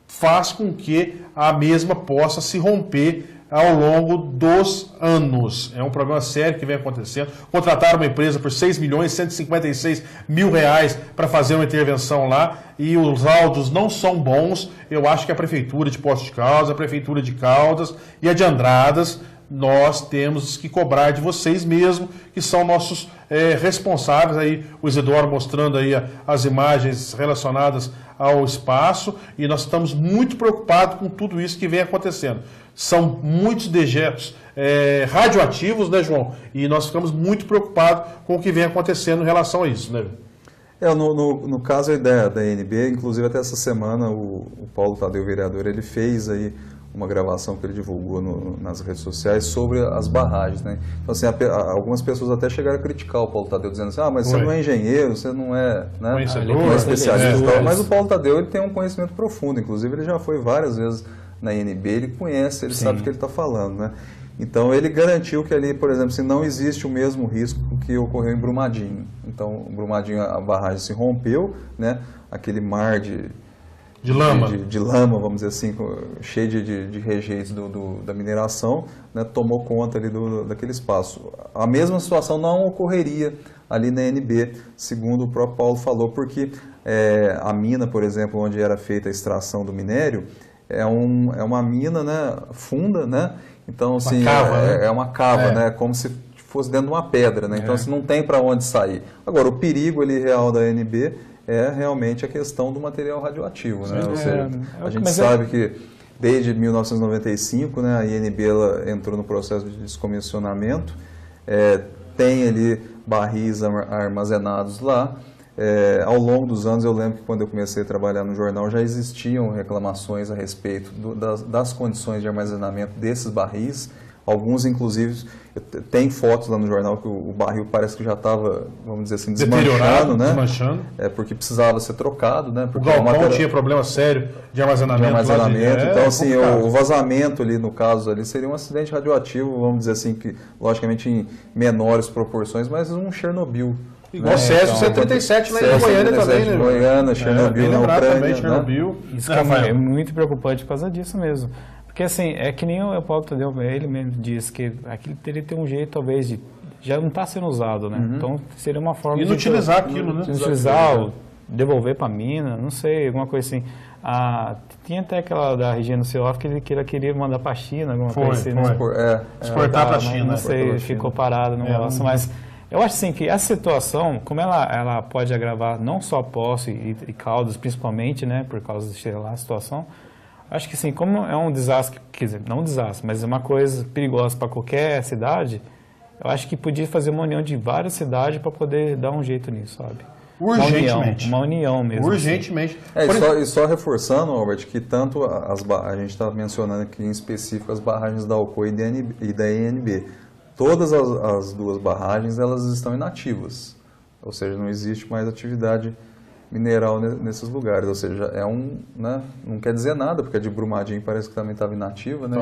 faz com que a mesma possa se romper ao longo dos anos. É um problema sério que vem acontecendo. Contrataram uma empresa por R$6.156.000 para fazer uma intervenção lá e os laudos não são bons. Eu acho que a Prefeitura de Poços de Caldas, a Prefeitura de Caldas e a de Andradas, nós temos que cobrar de vocês mesmo, que são nossos responsáveis. Aí o Isidoro mostrando aí as imagens relacionadas ao espaço, e nós estamos muito preocupados com tudo isso que vem acontecendo. São muitos dejetos radioativos, né, João? E nós ficamos muito preocupados com o que vem acontecendo em relação a isso, né? No caso da INB, inclusive até essa semana o Paulo Tadeu, vereador, ele fez aí uma gravação que ele divulgou nas redes sociais sobre as barragens, né? Então, assim, algumas pessoas até chegaram a criticar o Paulo Tadeu, dizendo assim, mas você não é engenheiro, você não é, né, não é especialista. Mas o Paulo Tadeu, ele tem um conhecimento profundo, inclusive ele já foi várias vezes na INB, ele conhece, ele sabe o que ele está falando, né? Então, ele garantiu que ali, por exemplo, se não existe o mesmo risco que ocorreu em Brumadinho. Então, em Brumadinho a barragem se rompeu, né? Aquele mar de lama, vamos dizer assim, cheio de rejeitos da mineração, né, tomou conta ali daquele espaço. A mesma situação não ocorreria ali na INB, segundo o próprio Paulo falou, porque a mina, por exemplo, onde era feita a extração do minério, é uma mina, né, funda, né? Então, assim, é uma cava, né? Como se fosse dentro de uma pedra, né? Então, assim, não tem para onde sair. Agora, o perigo ali real da INB é realmente a questão do material radioativo, né? Ou seja, a gente sabe que desde 1995, né, a INB ela entrou no processo de descomissionamento, tem ali barris armazenados lá. Ao longo dos anos, eu lembro que quando eu comecei a trabalhar no jornal, já existiam reclamações a respeito das condições de armazenamento desses barris, Alguns, inclusive, tem fotos lá no jornal que o barril parece que já estava, vamos dizer assim, desmanchando, né? Desmanchando. Porque precisava ser trocado, né? Porque o galpão tinha problema sério de armazenamento. Então, assim, o vazamento ali, no caso, ali seria um acidente radioativo, vamos dizer assim, que logicamente em menores proporções, mas um Chernobyl. Igual o Césio 137 lá em Goiânia também, né? Goiânia, Chernobyl na Ucrânia. Também, Chernobyl. Isso é muito preocupante por causa disso mesmo. Porque assim, é que nem o Paulo Tadeu, ele mesmo disse que aquilo teria que ter um jeito, talvez, de já não está sendo usado, né? Então seria uma forma de utilizar aquilo, né? Utilizar, devolver para a mina, não sei, alguma coisa assim. Tinha até aquela da Regina Ciolof que ela queria mandar para a China, alguma coisa assim. Exportar para a China. Não sei, ficou parado no negócio, mas eu acho assim que essa situação, como ela pode agravar não só Poços e Caldas, principalmente, né, por causa de lá a situação. Acho que sim, como é um desastre, quer dizer, não um desastre, mas é uma coisa perigosa para qualquer cidade, eu acho que podia fazer uma união de várias cidades para poder dar um jeito nisso, sabe? Urgentemente. Uma união mesmo. Urgentemente. Assim. E só reforçando, Albert, que tanto a gente está mencionando aqui em específico as barragens da Alcoa e da INB. Todas as duas barragens, elas estão inativas. Ou seja, não existe mais atividade mineral nesses lugares, ou seja, né, não quer dizer nada, porque a de Brumadinho parece que também estava inativa, né,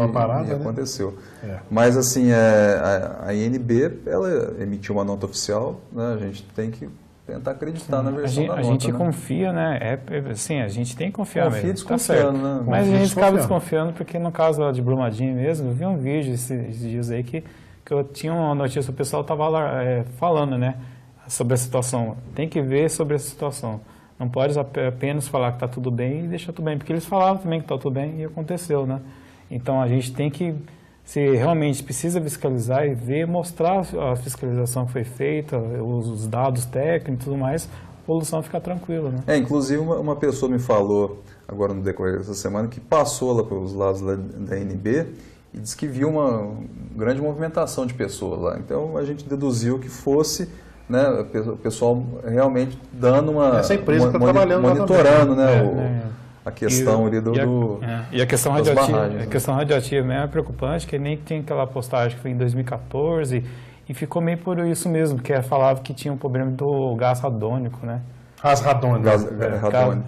e aconteceu. Né? Mas assim, a INB, ela emitiu uma nota oficial, né, a gente tem que tentar acreditar na versão da nota. A gente confia, né, assim, a gente tem que confiar mesmo. Desconfiando, né? Mas a gente acaba desconfiando, porque no caso lá de Brumadinho mesmo, eu vi um vídeo esses dias aí que eu tinha uma notícia, o pessoal estava falando, né, sobre a situação, tem que ver sobre a situação. Não pode apenas falar que está tudo bem e deixar tudo bem, porque eles falavam também que está tudo bem e aconteceu, né? Então a gente tem que, se realmente precisa fiscalizar e ver, mostrar a fiscalização que foi feita, os dados técnicos e tudo mais, a população ficar tranquila, né? Inclusive uma pessoa me falou, agora no decorrer dessa semana, que passou lá pelos lados da NB e disse que viu uma grande movimentação de pessoas lá. Então a gente deduziu que fosse, né, o pessoal realmente dando essa empresa está trabalhando monitorando, né, a questão ali e a questão radioativa, a questão radioativa mesmo é preocupante, que nem tinha aquela postagem que foi em 2014 e ficou meio por isso mesmo, que falava que tinha um problema do gás radônico, né?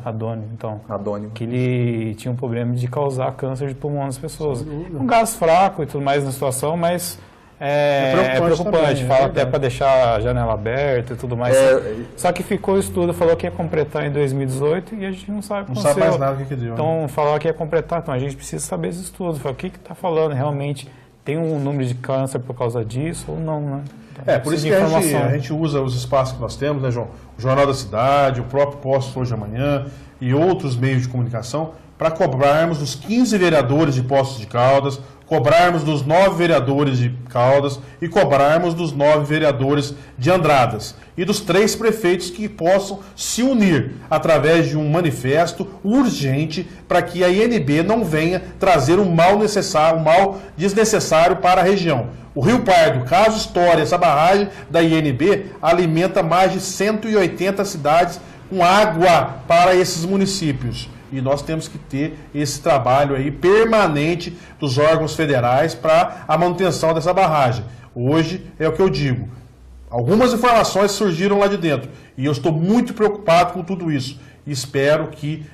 Radônio, então. Radônio. Que ele tinha um problema de causar câncer de pulmão nas pessoas. Um gás fraco e tudo mais na situação, mas é preocupante. Fala até para deixar a janela aberta e tudo mais. Só que ficou o estudo, falou que ia completar em 2018 e a gente não sabe o que aconteceu. Não sabe mais nada o que deu. Então, falou que ia completar, então a gente precisa saber esse estudo. O que está falando realmente? Tem um número de câncer por causa disso ou não, né? Então, por isso que a gente usa os espaços que nós temos, né, João? O Jornal da Cidade, o próprio Poços Hoje e Amanhã e outros meios de comunicação para cobrarmos dos 15 vereadores de Poços de Caldas, cobrarmos dos 9 vereadores de Caldas e cobrarmos dos 9 vereadores de Andradas e dos 3 prefeitos que possam se unir através de um manifesto urgente para que a INB não venha trazer um mal desnecessário para a região. O Rio Pardo, caso História, essa barragem da INB alimenta mais de 180 cidades com água para esses municípios. E nós temos que ter esse trabalho aí permanente dos órgãos federais para a manutenção dessa barragem. Hoje é o que eu digo. Algumas informações surgiram lá de dentro e eu estou muito preocupado com tudo isso. E espero que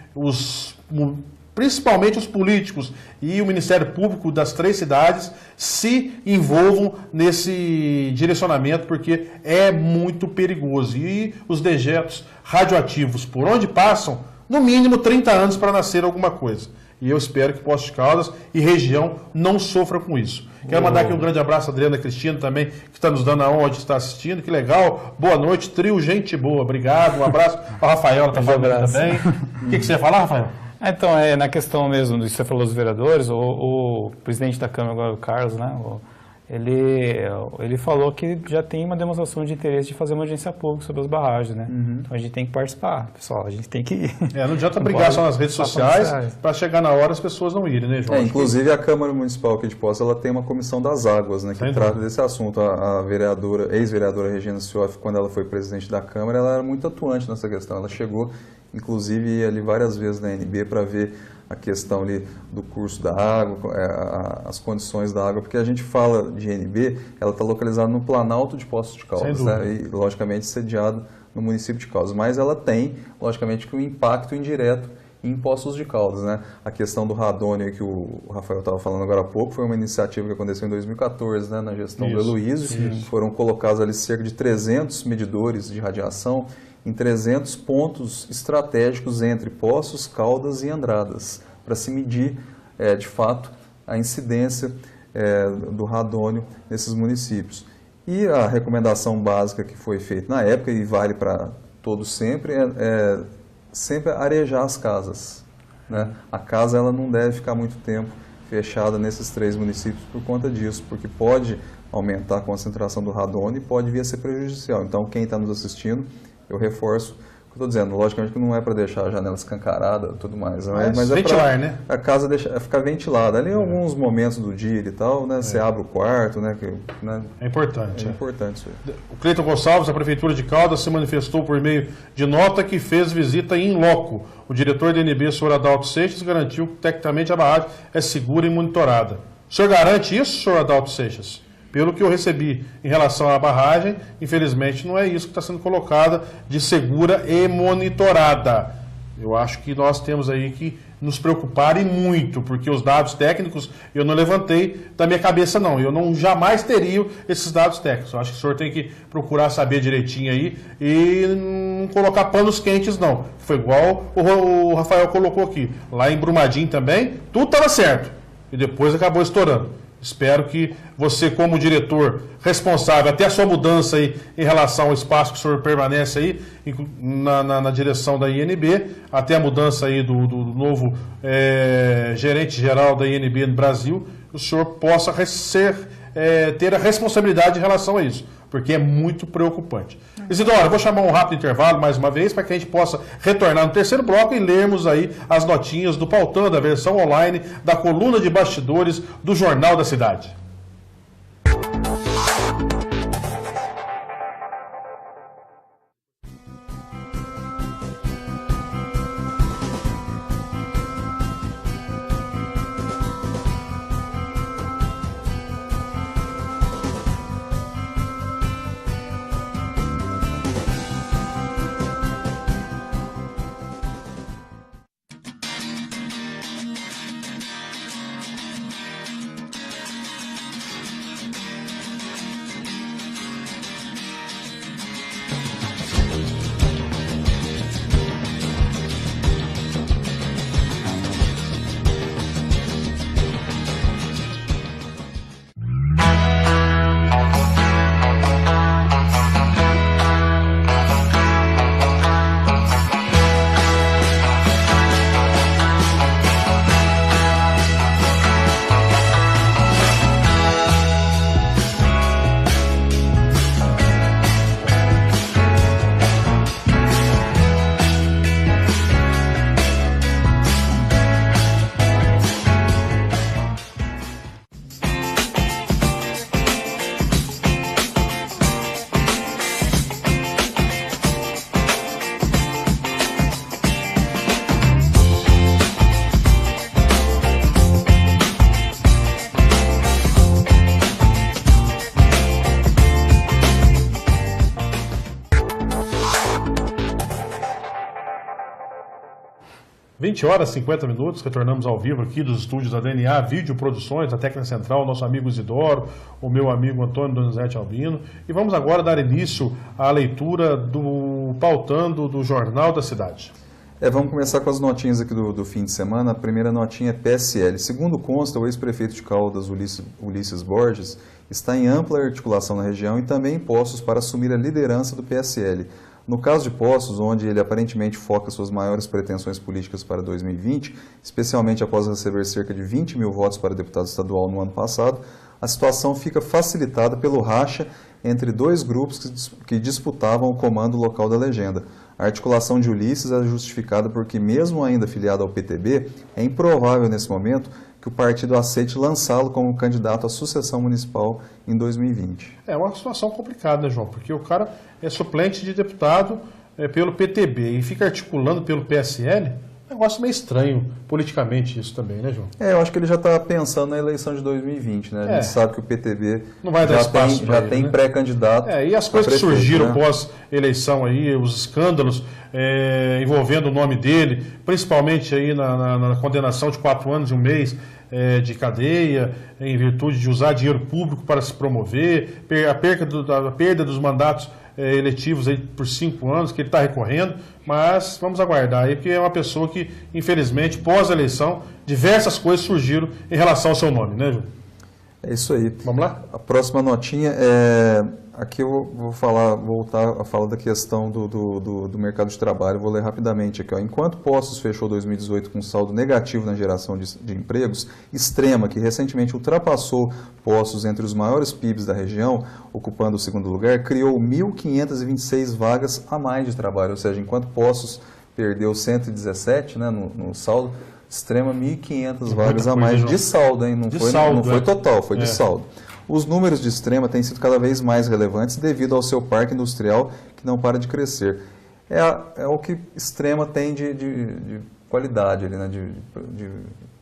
principalmente os políticos e o Ministério Público das 3 cidades se envolvam nesse direcionamento, porque é muito perigoso. E os dejetos radioativos, por onde passam, no mínimo 30 anos para nascer alguma coisa. E eu espero que Poços de Caldas e região não sofram com isso. Quero mandar aqui um grande abraço à Adriana Cristina também, que está nos dando a honra de estar assistindo. Que legal. Boa noite, trio Gente Boa. Obrigado. Um abraço ao Rafael, está falando também. O que você ia falar, Rafael? Então, na questão mesmo, do que você falou dos vereadores, o presidente da Câmara agora, o Carlos, né, ele falou que já tem uma demonstração de interesse de fazer uma audiência pública sobre as barragens, né? Então a gente tem que participar, pessoal, a gente tem que ir. Não adianta brigar só nas redes sociais para chegar na hora as pessoas não irem, né, João? Inclusive a Câmara Municipal aqui de Poços, ela tem uma comissão das águas, né, que trata desse assunto. A ex-vereadora Regina Ciolof, quando ela foi presidente da Câmara, ela era muito atuante nessa questão. Ela chegou, inclusive, ali várias vezes na NB para ver a questão ali do curso da água, as condições da água, porque a gente fala de INB, ela está localizada no Planalto de Poços de Caldas, né? E logicamente sediado no município de Caldas, mas ela tem, logicamente, que um impacto indireto em Poços de Caldas, né? A questão do radônio que o Rafael estava falando agora há pouco foi uma iniciativa que aconteceu em 2014, né? Na gestão do Heloísio. Foram colocados ali cerca de 300 medidores de radiação em 300 pontos estratégicos entre Poços, Caldas e Andradas, para se medir, de fato, a incidência do radônio nesses municípios. E a recomendação básica que foi feita na época, e vale para todos sempre, sempre arejar as casas, né? A casa ela não deve ficar muito tempo fechada nesses 3 municípios por conta disso, porque pode aumentar a concentração do radônio e pode vir a ser prejudicial. Então, quem está nos assistindo, eu reforço o que eu estou dizendo. Logicamente que não é para deixar a janela escancarada e tudo mais, mas é ventilar, né? A casa ficar ventilada. Ali em alguns momentos do dia e tal, né? Você abre o quarto, né? É importante. É importante isso aí. O Cleiton Gonçalves, da Prefeitura de Caldas, se manifestou por meio de nota que fez visita em loco. O diretor da INB, senhor Adalto Seixas, garantiu que tecnicamente a barragem é segura e monitorada. O senhor garante isso, senhor Adalto Seixas? Pelo que eu recebi em relação à barragem, infelizmente não é isso que está sendo colocada de segura e monitorada. Eu acho que nós temos aí que nos preocupar e muito, porque os dados técnicos eu não levantei da minha cabeça não, eu não jamais teria esses dados técnicos. Eu acho que o senhor tem que procurar saber direitinho aí e não colocar panos quentes não. Foi igual o Rafael colocou aqui, lá em Brumadinho também, tudo estava certo e depois acabou estourando. Espero que você, como diretor responsável, até a sua mudança aí em relação ao espaço que o senhor permanece aí na direção da INB, até a mudança aí do novo gerente geral da INB no Brasil, o senhor possa ter a responsabilidade em relação a isso, porque é muito preocupante. Isidoro, eu vou chamar um rápido intervalo mais uma vez para que a gente possa retornar no terceiro bloco e lermos aí as notinhas do Pautando, a versão online da coluna de bastidores do Jornal da Cidade. Horas 50 minutos, retornamos ao vivo aqui dos estúdios da DNA Vídeo Produções, da técnica central, nosso amigo Isidoro, o meu amigo Antônio Donizete Albino. E vamos agora dar início à leitura do Pautando do Jornal da Cidade. Vamos começar com as notinhas aqui do fim de semana. A primeira notinha é PSL. Segundo consta, o ex-prefeito de Caldas, Ulisses Borges, está em ampla articulação na região e também em Poços para assumir a liderança do PSL. No caso de Poços, onde ele aparentemente foca suas maiores pretensões políticas para 2020, especialmente após receber cerca de 20 mil votos para deputado estadual no ano passado, a situação fica facilitada pelo racha entre 2 grupos que disputavam o comando local da legenda. A articulação de Ulisses é justificada porque, mesmo ainda afiliado ao PTB, é improvável nesse momento que o partido aceite lançá-lo como candidato à sucessão municipal em 2020. É uma situação complicada, né, João? Porque o cara é suplente de deputado pelo PTB e fica articulando pelo PSL. negócio meio estranho, politicamente, isso também, né, João? Eu acho que ele já está pensando na eleição de 2020, né? A gente sabe que o PTB não vai dar espaço já tem pré-candidato. E as coisas que surgiram pós-eleição aí, os escândalos envolvendo o nome dele, principalmente aí na condenação de 4 anos e 1 mês de cadeia, em virtude de usar dinheiro público para se promover, a perda dos mandatos eletivos aí por 5 anos, que ele está recorrendo, mas vamos aguardar aí, porque é uma pessoa que, infelizmente, pós-eleição, diversas coisas surgiram em relação ao seu nome, né, Ju? É isso aí. Vamos lá? A próxima notinha aqui eu vou voltar a falar da questão do mercado de trabalho. Vou ler rapidamente aqui. Enquanto Poços fechou 2018 com um saldo negativo na geração de empregos, Extrema, que recentemente ultrapassou Poços entre os maiores PIBs da região, ocupando o 2º lugar, criou 1.526 vagas a mais de trabalho. Ou seja, enquanto Poços perdeu 117, né, no saldo, Extrema 1.500 vagas a mais de saldo, hein? Não foi total, foi de saldo. Os números de Extrema têm sido cada vez mais relevantes devido ao seu parque industrial que não para de crescer. É o que Extrema tem de qualidade ali, né, de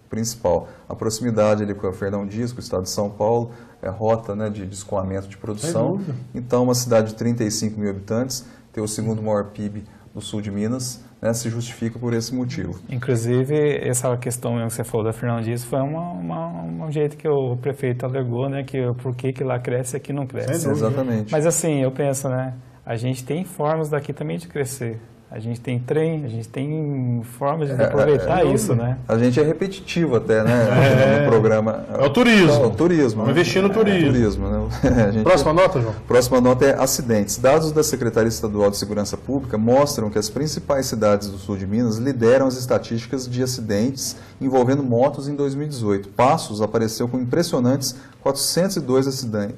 principal. A proximidade ali com a Fernão Dias, com o estado de São Paulo, rota, né, de escoamento de produção. Então, uma cidade de 35 mil habitantes, ter o 2º maior PIB do sul de Minas, né, se justifica por esse motivo. Inclusive, essa questão que você falou da Fernão Dias foi um jeito que o prefeito alegou, né, que por que lá cresce e aqui não cresce. Exatamente. Mas assim, eu penso, né, a gente tem formas daqui também de crescer. A gente tem trem, a gente tem formas de aproveitar isso, né? A gente é repetitivo até, né? No programa. É o turismo. O turismo. Vamos investir no turismo. Né? Próxima nota, João? Próxima nota é acidentes. Dados da Secretaria Estadual de Segurança Pública mostram que as principais cidades do sul de Minas lideram as estatísticas de acidentes envolvendo motos em 2018. Passos apareceu com impressionantes 402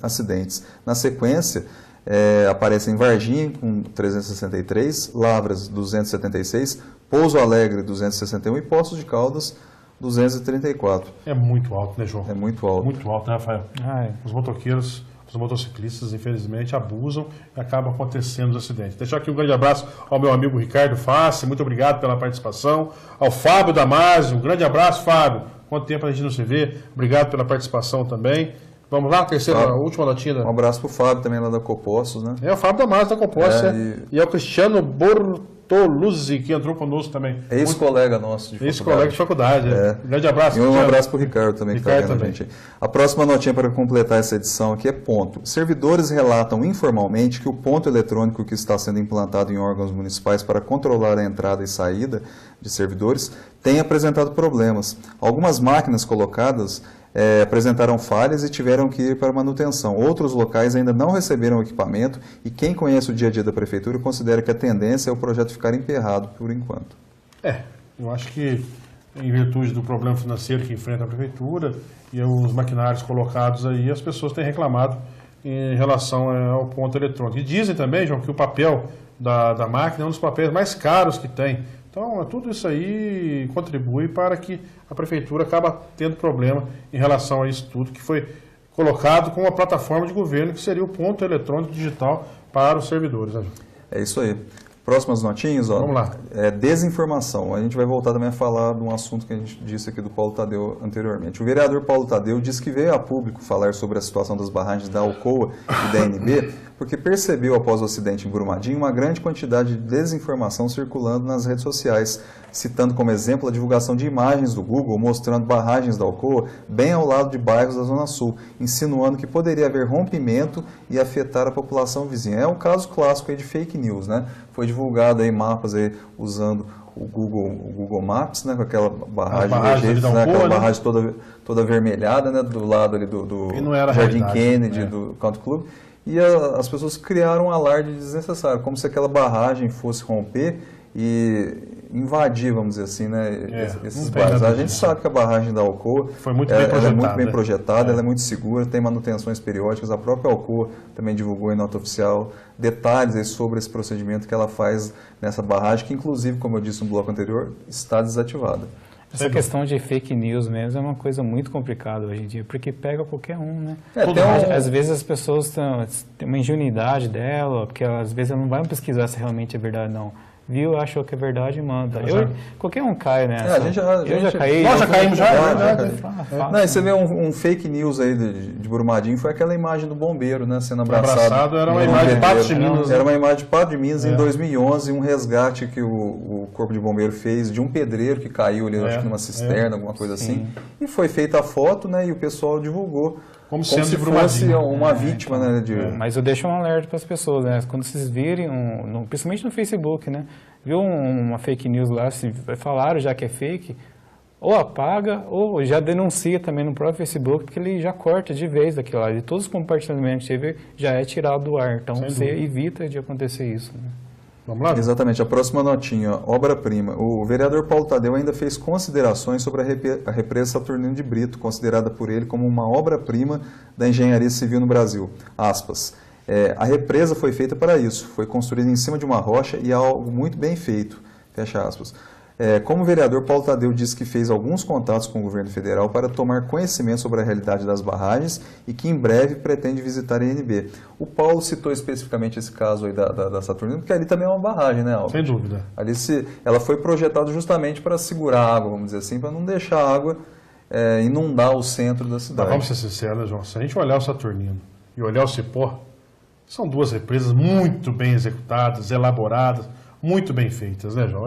acidentes. Na sequência, aparecem Varginha com 363, Lavras 276, Pouso Alegre 261 e Poços de Caldas 234. É muito alto, né, João? É muito alto. Muito alto, né, Rafael? Os motoqueiros, os motociclistas, infelizmente, abusam e acabam acontecendo os acidentes. Deixar aqui um grande abraço ao meu amigo Ricardo Fassi, muito obrigado pela participação. Ao Fábio Damasio, um grande abraço, Fábio. Quanto tempo a gente não se vê? Obrigado pela participação também. Vamos lá, a última notinha. Um abraço para o Fábio também lá da Copostos, né? É o Fábio Damasio da Copostos, e é o Cristiano Bortoluzzi, que entrou conosco também. Ex-colega nosso de faculdade. Ex-colega de faculdade, Um grande abraço. E um abraço para o Ricardo também, que está vendo a gente. A próxima notinha para completar essa edição aqui é ponto. Servidores relatam informalmente que o ponto eletrônico que está sendo implantado em órgãos municipais para controlar a entrada e saída de servidores tem apresentado problemas. Algumas máquinas colocadas apresentaram falhas e tiveram que ir para manutenção. Outros locais ainda não receberam o equipamento e quem conhece o dia a dia da prefeitura considera que a tendência é o projeto ficar emperrado por enquanto. Eu acho que em virtude do problema financeiro que enfrenta a prefeitura e os maquinários colocados aí, as pessoas têm reclamado em relação ao ponto eletrônico. E dizem também, João, que o papel da máquina é um dos papéis mais caros que tem. Então, tudo isso aí contribui para que a prefeitura acaba tendo problema em relação a isso tudo que foi colocado como uma plataforma de governo, que seria o ponto eletrônico digital para os servidores. Né? É isso aí. Próximas notinhas, ó. Vamos lá. Desinformação. A gente vai voltar também a falar de um assunto que a gente disse aqui do Paulo Tadeu anteriormente. O vereador Paulo Tadeu disse que veio a público falar sobre a situação das barragens da Alcoa e da NB, porque percebeu após o acidente em Brumadinho uma grande quantidade de desinformação circulando nas redes sociais, citando como exemplo a divulgação de imagens do Google mostrando barragens da Alcoa bem ao lado de bairros da Zona Sul, insinuando que poderia haver rompimento e afetar a população vizinha. É um caso clássico aí de fake news, né? Foi divulgado aí mapas aí usando o Google Maps, né, com aquela barragem, aquela barragem toda avermelhada, né, do lado ali do Jardim Kennedy, do Country Club. E as pessoas criaram um alarde desnecessário, como se aquela barragem fosse romper e invadir, vamos dizer assim, né, esses bairros. A gente sabe que a barragem da Alcoa é muito bem projetada, ela é muito segura, tem manutenções periódicas. A própria Alcoa também divulgou em nota oficial detalhes aí sobre esse procedimento que ela faz nessa barragem, que inclusive, como eu disse no bloco anterior, está desativada. Essa questão de fake news mesmo é uma coisa muito complicada hoje em dia, porque pega qualquer um, né? Às vezes as pessoas têm uma ingenuidade dela, porque às vezes elas não vão pesquisar se realmente é verdade ou não. viu, achou que é verdade e manda. Qualquer um cai, né? A gente já caí. Nós já caímos já. Não, e você vê um fake news aí de Brumadinho, foi aquela imagem do bombeiro, né, sendo abraçado. Era uma imagem de Patos de Minas. Era uma imagem de Patos de Minas em 2011, um resgate que o Corpo de Bombeiro fez de um pedreiro que caiu ali, acho que numa cisterna, alguma coisa assim. E foi feita a foto, né, e o pessoal divulgou. Como se fosse uma vítima, né? Mas eu deixo um alerta para as pessoas, né? Quando vocês virem, principalmente no Facebook, né? Viu uma fake news lá, se falaram já que é fake, ou apaga, ou já denuncia também no próprio Facebook, porque ele já corta de vez daquilo lá. E todos os compartilhamentos que teve já é tirado do ar. Então você evita de acontecer isso, né? Vamos lá? Exatamente. A próxima notinha, obra-prima. O vereador Paulo Tadeu ainda fez considerações sobre a represa Saturnino de Brito, considerada por ele como uma obra-prima da engenharia civil no Brasil. Aspas. A represa foi feita para isso, foi construída em cima de uma rocha e é algo muito bem feito. Fecha aspas. Como o vereador Paulo Tadeu disse que fez alguns contatos com o governo federal para tomar conhecimento sobre a realidade das barragens e que em breve pretende visitar a INB. O Paulo citou especificamente esse caso aí da Saturnino, porque ali também é uma barragem, né, Albert? Sem dúvida. Ali ela foi projetada justamente para segurar a água, vamos dizer assim, para não deixar a água inundar o centro da cidade. Vamos ser sinceros, né, João? Se a gente olhar o Saturnino e olhar o Cipó, são duas represas muito bem executadas, elaboradas, muito bem feitas, né, João?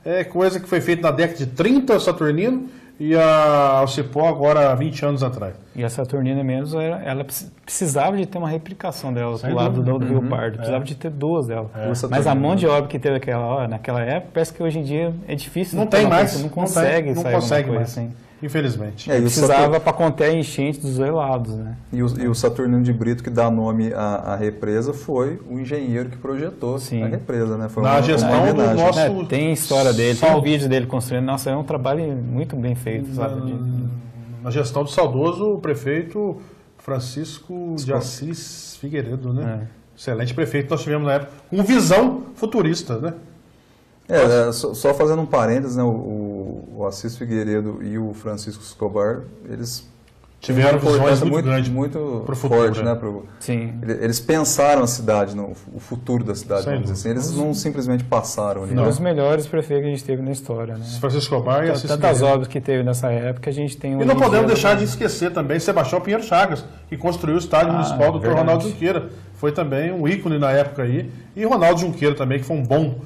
É coisa que foi feita na década de 30, o Saturnino, e o Cipó agora há 20 anos atrás. E a Saturnina mesmo, ela precisava de ter uma replicação dela do lado do Rio Pardo, precisava de ter duas dela. Mas a mão de obra que teve naquela época, parece que hoje em dia é difícil. Não tem mais. Não consegue sair alguma coisa assim. Infelizmente. Precisava para conter a enchente dos dois lados, né? E o Saturnino de Brito, que dá nome à represa, foi o engenheiro que projetou a represa, né? Foi na gestão do nosso... tem história dele, tem um vídeo dele construindo. Nossa, é um trabalho muito bem feito, sabe? Na gestão do saudoso prefeito Francisco de Assis Figueiredo, né? Excelente prefeito que nós tivemos na época, com visão futurista, né? Só fazendo um parênteses, né, o Assis Figueiredo e o Francisco Escobar, eles tiveram visões muito forte, né? Sim. Eles pensaram a cidade, o futuro da cidade, vamos dizer assim. Eles não simplesmente passaram ali. Um dos melhores prefeitos que a gente teve na história, né? Francisco Escobar e Assis Tantas obras que teve nessa época, a gente tem... E não podemos deixar de esquecer também Sebastião Pinheiro Chagas, que construiu o estádio municipal do Dr. Ronaldo Junqueira. Foi também um ícone na época aí. E Ronaldo Junqueira também, que foi um bom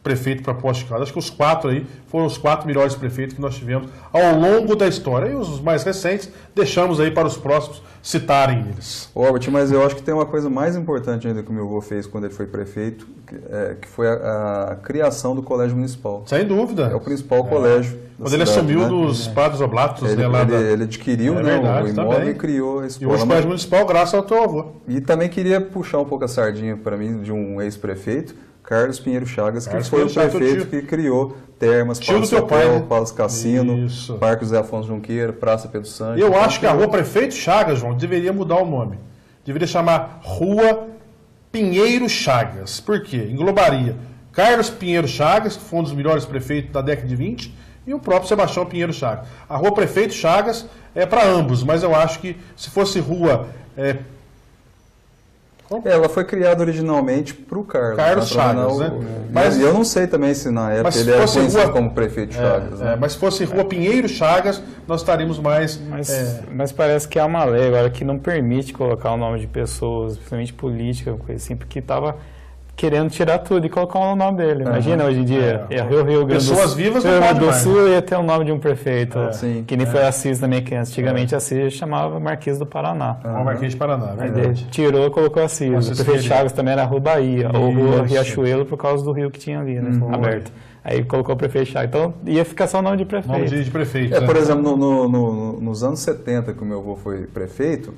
prefeito para Poços de Caldas. Acho que os 4 aí foram os 4 melhores prefeitos que nós tivemos ao longo da história. E os mais recentes deixamos aí para os próximos citarem eles. Robert, mas eu acho que tem uma coisa mais importante ainda que o meu avô fez quando ele foi prefeito, que foi a criação do Colégio Municipal. Sem dúvida. É o principal colégio. Quando ele assumiu dos Padres Oblatos, ele adquiriu o imóvel também. E criou a escola. E hoje o Colégio Municipal, graças ao teu avô. E também queria puxar um pouco a sardinha para mim de um ex-prefeito, Carlos Pinheiro Chagas, que foi o prefeito que criou termas, Palácio Cassino, Parque José Afonso Junqueira, Praça Pedro Santos. Eu acho que a rua Prefeito Chagas, João, deveria mudar o nome. Deveria chamar Rua Pinheiro Chagas. Por quê? Englobaria Carlos Pinheiro Chagas, que foi um dos melhores prefeitos da década de 20, e o próprio Sebastião Pinheiro Chagas. A rua Prefeito Chagas é para ambos, mas eu acho que se fosse rua... Ela foi criada originalmente para o Carlos Chagas, né? Mas eu não sei também se na época ele era conhecido como prefeito Chagas. Né? Mas se fosse rua Pinheiro Chagas, nós estaríamos mais... Mas parece que há uma lei agora que não permite colocar o nome de pessoas, principalmente política, coisa assim, porque estava querendo tirar tudo e colocar o nome dele. Imagina, hoje em dia, Rio Grande pessoas vivas Rio Grande do mais, Sul ia ter o nome de um prefeito, que nem foi Assis também, que antigamente Assis chamava Marquês do Paraná. O Marquês de Paraná, verdade. Tirou e colocou Assis. O prefeito Chagas também era Rua Bahia, ou Rua Riachuelo, por causa do rio que tinha ali, né, aberto. Aí colocou o prefeito Chagas. Então ia ficar só o nome de prefeito. Nome de prefeito. Por exemplo, nos anos 70, que o meu avô foi prefeito,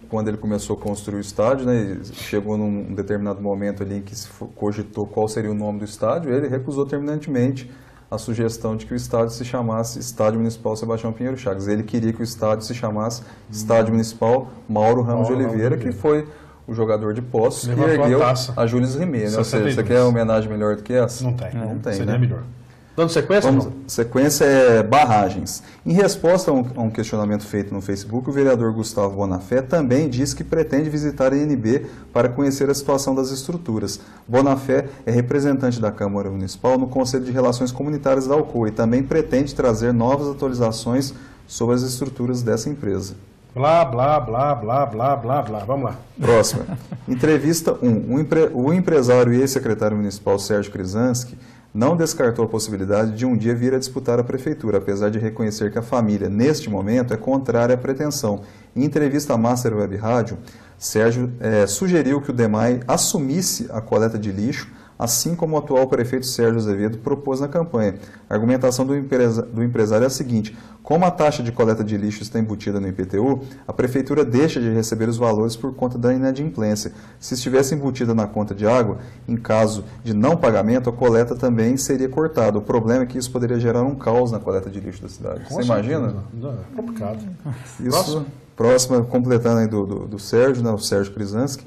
quando ele começou a construir o estádio, né, chegou num determinado momento ali em que se cogitou qual seria o nome do estádio, ele recusou terminantemente a sugestão de que o estádio se chamasse Estádio Municipal Sebastião Pinheiro Chagas. Ele queria que o estádio se chamasse Estádio Municipal Mauro Ramos de Oliveira, que foi o jogador de Poços que ergueu a Jules Rimet. Né? Ou seja, você quer uma homenagem melhor do que essa? Não tem. Não tem, seria né? melhor. Dando sequência? Sequência é barragens. Em resposta a um questionamento feito no Facebook, o vereador Gustavo Bonafé também disse que pretende visitar a INB para conhecer a situação das estruturas. Bonafé é representante da Câmara Municipal no Conselho de Relações Comunitárias da Alcoa e também pretende trazer novas atualizações sobre as estruturas dessa empresa. Blá, blá, blá, blá, blá, blá, blá. Vamos lá. Próxima. Entrevista 1. O empresário e ex-secretário municipal Sérgio Krizansky não descartou a possibilidade de um dia vir a disputar a prefeitura, apesar de reconhecer que a família, neste momento, é contrária à pretensão. Em entrevista à Master Web Rádio, Sérgio sugeriu que o DEMAI assumisse a coleta de lixo, assim como o atual prefeito Sérgio Azevedo propôs na campanha. A argumentação do empresário é a seguinte: como a taxa de coleta de lixo está embutida no IPTU, a prefeitura deixa de receber os valores por conta da inadimplência. Se estivesse embutida na conta de água, em caso de não pagamento, a coleta também seria cortada. O problema é que isso poderia gerar um caos na coleta de lixo da cidade. Você imagina? É complicado. Isso, próxima, completando aí do Sérgio, né, o Sérgio Krizansky.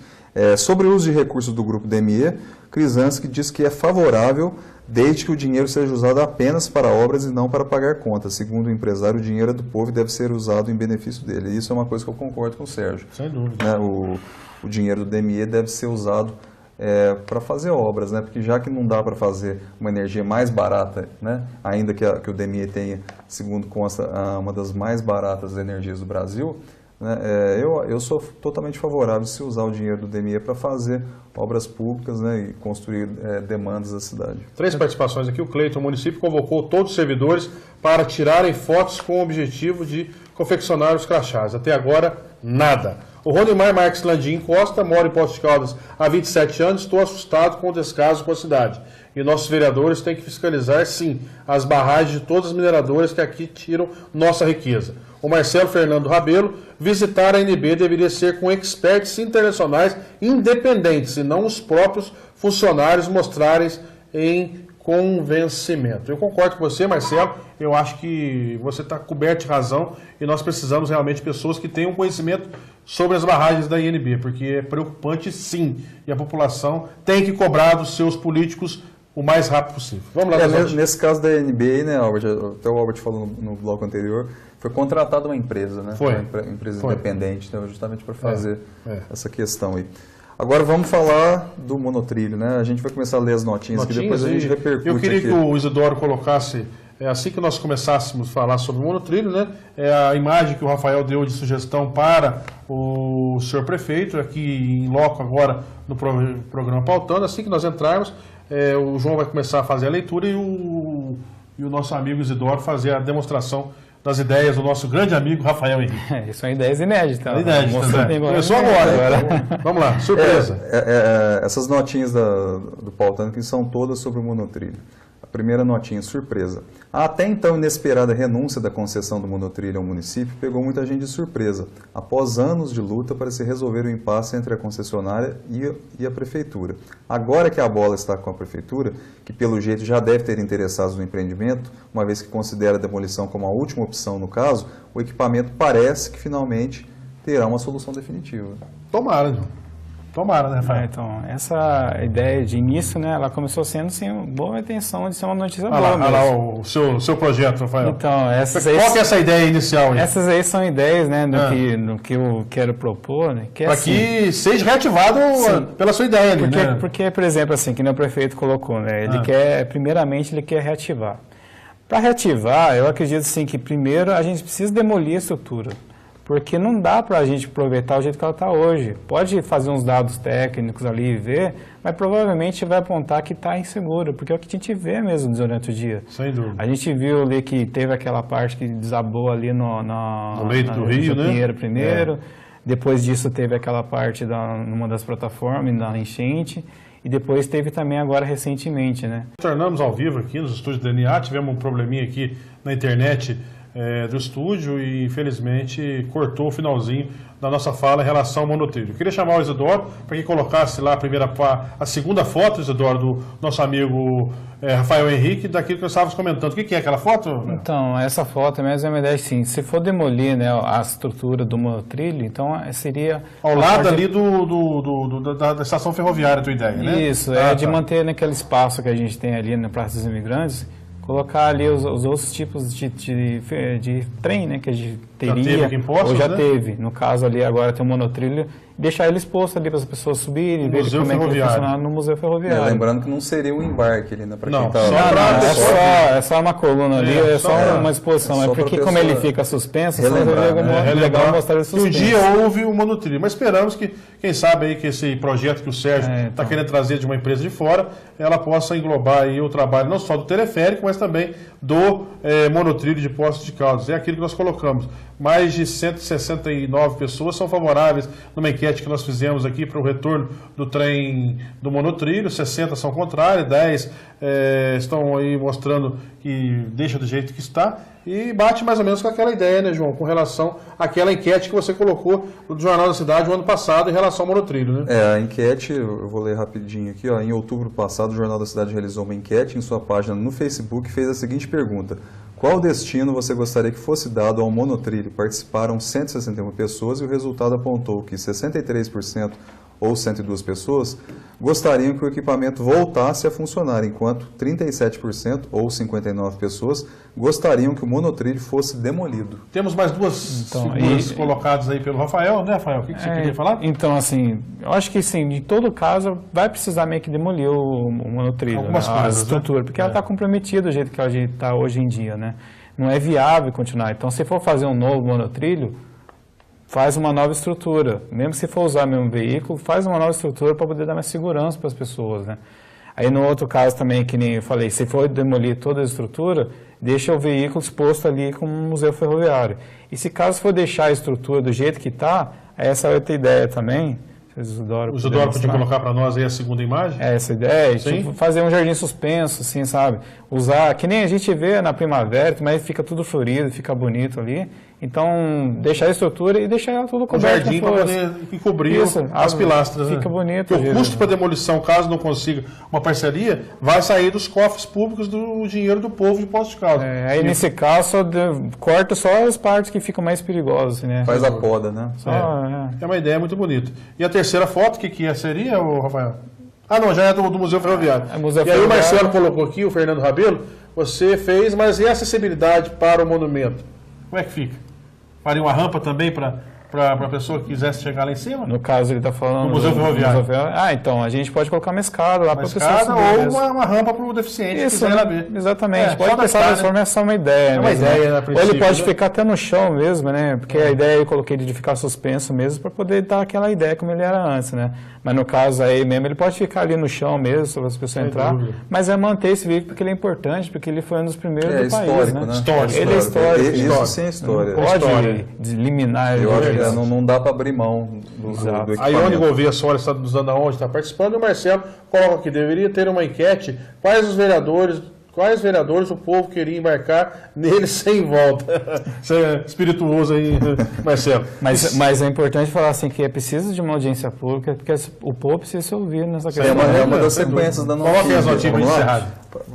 Sobre o uso de recursos do grupo DME, Krizansky diz que é favorável desde que o dinheiro seja usado apenas para obras e não para pagar contas. Segundo o empresário, o dinheiro é do povo e deve ser usado em benefício dele. Isso é uma coisa que eu concordo com o Sérgio. Sem dúvida. Né, o dinheiro do DME deve ser usado para fazer obras, né, porque já que não dá para fazer uma energia mais barata, né, ainda que o DME tenha, segundo consta, uma das mais baratas energias do Brasil, né, eu sou totalmente favorável se usar o dinheiro do DME para fazer obras públicas, né, e construir demandas da cidade. 3 participações aqui. O Cleiton, o município convocou todos os servidores para tirarem fotos com o objetivo de confeccionar os crachás. Até agora, nada. O Ronimar Marques Landim Costa mora em Poços de Caldas há 27 anos. Estou assustado com o descaso com a cidade. E nossos vereadores têm que fiscalizar, sim, as barragens de todas as mineradoras que aqui tiram nossa riqueza. O Marcelo Fernando Rabelo: visitar a INB deveria ser com experts internacionais independentes e não os próprios funcionários mostrarem em convencimento. Eu concordo com você, Marcelo. Eu acho que você está coberto de razão e nós precisamos realmente de pessoas que tenham conhecimento sobre as barragens da INB, porque é preocupante, sim, e a população tem que cobrar dos seus políticos o mais rápido possível. Vamos lá, nesse caso da INB, né, Albert, até o Albert falou no bloco anterior, foi contratada uma empresa, né? Foi. Uma empresa independente, né, justamente para fazer essa questão aí. Agora vamos falar do monotrilho, né? A gente vai começar a ler as notinhas que depois a gente repercute. Eu queria aqui. que o Isidoro colocasse, assim que nós começássemos a falar sobre o monotrilho, né? A imagem que o Rafael deu de sugestão para o senhor prefeito, aqui em loco agora no programa Pautando. Assim que nós entrarmos, o João vai começar a fazer a leitura e o nosso amigo Isidoro fazer a demonstração das ideias do nosso grande amigo Rafael Henrique. São ideias inéditas. Começou agora. Vamos lá, surpresa. Essas notinhas do Pautando que são todas sobre o monotrilho. A primeira notinha, surpresa. A até então inesperada renúncia da concessão do monotrilho ao município pegou muita gente de surpresa, após anos de luta para se resolver o impasse entre a concessionária e a prefeitura. Agora que a bola está com a prefeitura, que pelo jeito já deve ter interessados no empreendimento, uma vez que considera a demolição como a última opção no caso, o equipamento parece que finalmente terá uma solução definitiva. Tomara, João. Tomara, né, Rafael? Então, essa ideia de início, né, ela começou sendo, sim, boa intenção de ser uma notícia boa. Olha lá o seu projeto, Rafael. Então, qual que é essa ideia inicial aí? Essas aí são ideias, né, do que eu quero propor, né? Para que seja reativado pela sua ideia ali, né? Porque, por exemplo, assim, que nem o prefeito colocou, né, ele quer, primeiramente, ele quer reativar. Para reativar, eu acredito, assim, que primeiro a gente precisa demolir a estrutura. Porque não dá para a gente aproveitar o jeito que ela está hoje. Pode fazer uns dados técnicos ali e ver, mas provavelmente vai apontar que está inseguro, porque é o que a gente vê mesmo durante o dia. Sem dúvida. A gente viu ali que teve aquela parte que desabou ali no leito do rio, né? Pinheiro primeiro. Depois disso teve aquela parte numa das plataformas, na enchente. E depois teve também agora recentemente, né? Tornamos ao vivo aqui nos estúdios do DNA, tivemos um probleminha aqui na internet do estúdio e infelizmente cortou o finalzinho da nossa fala em relação ao monotrilho. Eu queria chamar o Isidoro para que colocasse lá a segunda foto, Isidoro, do nosso amigo Rafael Henrique, daquilo que nós estávamos comentando. O que é aquela foto? Então, essa foto mesmo é uma ideia assim, se for demolir, né, a estrutura do monotrilho, então seria... Ao lado ali da estação ferroviária, a tua ideia, né? Isso, de manter naquele espaço que a gente tem ali na Praça dos Imigrantes, colocar ali os outros tipos de trem, né, que a gente teria, já teve aqui em Poços, ou já né? teve. No caso ali agora tem um monotrilho, deixar ele exposto ali para as pessoas subirem, ver como é que vai funcionar no Museu Ferroviário. Lembrando que não seria um embarque ali, né? Para quem tá é só uma coluna ali, é só uma exposição. É porque como ele fica suspenso, é legal mostrar ele suspenso. Um dia houve um monotrilho, mas esperamos que, quem sabe aí que esse projeto que o Sérgio está querendo trazer de uma empresa de fora, ela possa englobar aí o trabalho não só do teleférico, mas também do monotrilho de Poços de Caldas. É aquilo que nós colocamos. Mais de 169 pessoas são favoráveis numa enquete que nós fizemos aqui para o retorno do trem do monotrilho, 60 são contrários, 10 estão aí mostrando que deixa do jeito que está, e bate mais ou menos com aquela ideia, né, João, com relação àquela enquete que você colocou no Jornal da Cidade o ano passado em relação ao monotrilho, né? A enquete, eu vou ler rapidinho aqui, ó, em outubro passado o Jornal da Cidade realizou uma enquete em sua página no Facebook e fez a seguinte pergunta: qual destino você gostaria que fosse dado ao monotrilho? Participaram 161 pessoas e o resultado apontou que 63%, ou 102 pessoas, gostariam que o equipamento voltasse a funcionar, enquanto 37%, ou 59 pessoas, gostariam que o monotrilho fosse demolido. Temos mais duas figuras colocadas aí pelo Rafael, né, Rafael? O que você queria falar? Então, assim, eu acho que, sim, em todo caso, vai precisar meio que demolir o monotrilho, algumas coisas, a estrutura, porque ela está comprometida do jeito que ela está hoje em dia, né? Não é viável continuar. Então, se for fazer um novo monotrilho, faz uma nova estrutura. Mesmo se for usar o mesmo veículo, faz uma nova estrutura para poder dar mais segurança para as pessoas, né? Aí no outro caso também, que nem eu falei, se for demolir toda a estrutura, deixa o veículo exposto ali como um museu ferroviário. E se caso for deixar a estrutura do jeito que está, essa é outra ideia também. O Isidoro podia colocar para nós aí a segunda imagem? Essa ideia, tipo, fazer um jardim suspenso, assim, sabe? Usar, que nem a gente vê na primavera, mas fica tudo florido, fica bonito ali. Então, deixar a estrutura e deixar ela tudo coberta. O jardim para poder cobrir as pilastras. Fica bonito. O custo para demolição, caso não consiga uma parceria, vai sair dos cofres públicos do dinheiro do povo de Poços de Caldas. Aí, nesse caso, corta só as partes que ficam mais perigosas, né? Faz a poda, né? É uma ideia muito bonita. E a terceira foto, o que seria, Rafael? Ah, não, já é do Museu Ferroviário. E aí o Marcelo colocou aqui, o Fernando Rabelo, você fez, mas e a acessibilidade para o monumento? Como é que fica? Faria uma rampa também para a pessoa que quisesse chegar lá em cima? No caso, ele está falando do Museu Ferroviário. Então, a gente pode colocar uma escada lá para a pessoa subir. Ou uma rampa para o deficiente que quiser lá ver. Exatamente. Pode pensar dessa forma, essa é uma ideia. É uma ideia, ou ele pode ficar até no chão mesmo, né? Porque a ideia eu coloquei de ficar suspenso mesmo para poder dar aquela ideia como ele era antes, né? Mas no caso aí mesmo, ele pode ficar ali no chão mesmo, para as pessoas entrarem. Mas é manter esse veículo porque ele é importante, porque ele foi um dos primeiros do país, né? Ele é histórico. Isso sim é história. Não pode eliminar ele. Eu acho que não dá para abrir mão do equipamento. A Ione Gouveia Soares está nos dando aonde está participando, e o Marcelo coloca aqui, deveria ter uma enquete, quais vereadores o povo queria embarcar nele sem volta. Você é espirituoso aí, Marcelo. Mas é importante falar assim que é preciso de uma audiência pública, porque o povo precisa ser ouvido nessa questão. É uma das sequências da notícia. Coloque as notícias encerradas.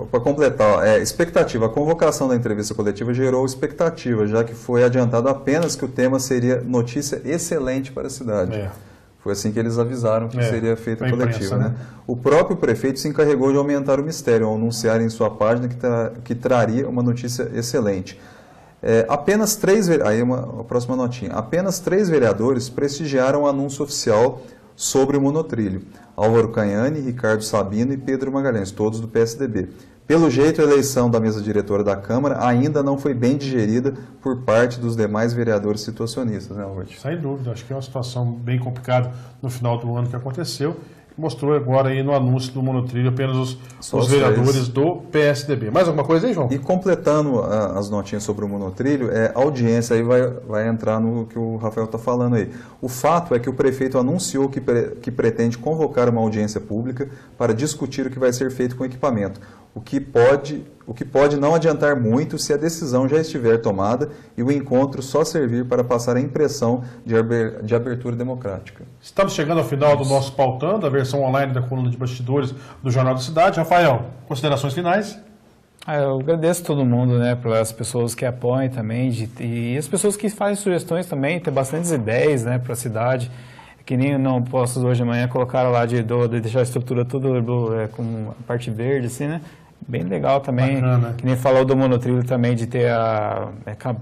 Para completar, expectativa. A convocação da entrevista coletiva gerou expectativa, já que foi adiantado apenas que o tema seria notícia excelente para a cidade. Foi assim que eles avisaram que seria feita a coletiva. Né? O próprio prefeito se encarregou de aumentar o mistério ao anunciar em sua página que traria uma notícia excelente. Apenas 3, aí a próxima notinha, apenas 3 vereadores prestigiaram o anúncio oficial sobre o monotrilho: Álvaro Canhani, Ricardo Sabino e Pedro Magalhães, todos do PSDB. Pelo jeito, a eleição da mesa diretora da Câmara ainda não foi bem digerida por parte dos demais vereadores situacionistas, né, Albert? Sem dúvida, acho que é uma situação bem complicada no final do ano que aconteceu. Mostrou agora aí no anúncio do monotrilho apenas os vereadores do PSDB. Mais alguma coisa aí, João? E completando as notinhas sobre o monotrilho, a audiência aí vai entrar no que o Rafael está falando aí. O fato é que o prefeito anunciou que pretende convocar uma audiência pública para discutir o que vai ser feito com o equipamento. O que pode não adiantar muito se a decisão já estiver tomada e o encontro só servir para passar a impressão de abertura democrática. Estamos chegando ao final do nosso Pautando, a versão online da coluna de bastidores do Jornal da Cidade. Rafael, considerações finais? Eu agradeço a todo mundo, né, pelas pessoas que apoiam também, e as pessoas que fazem sugestões também, tem bastantes ideias, né, para a cidade. Que nem não posso hoje de manhã colocaram lá de deixar a estrutura tudo com a parte verde, assim, né? bem legal também. Bacana. Que nem falou do monotrilho também, de ter a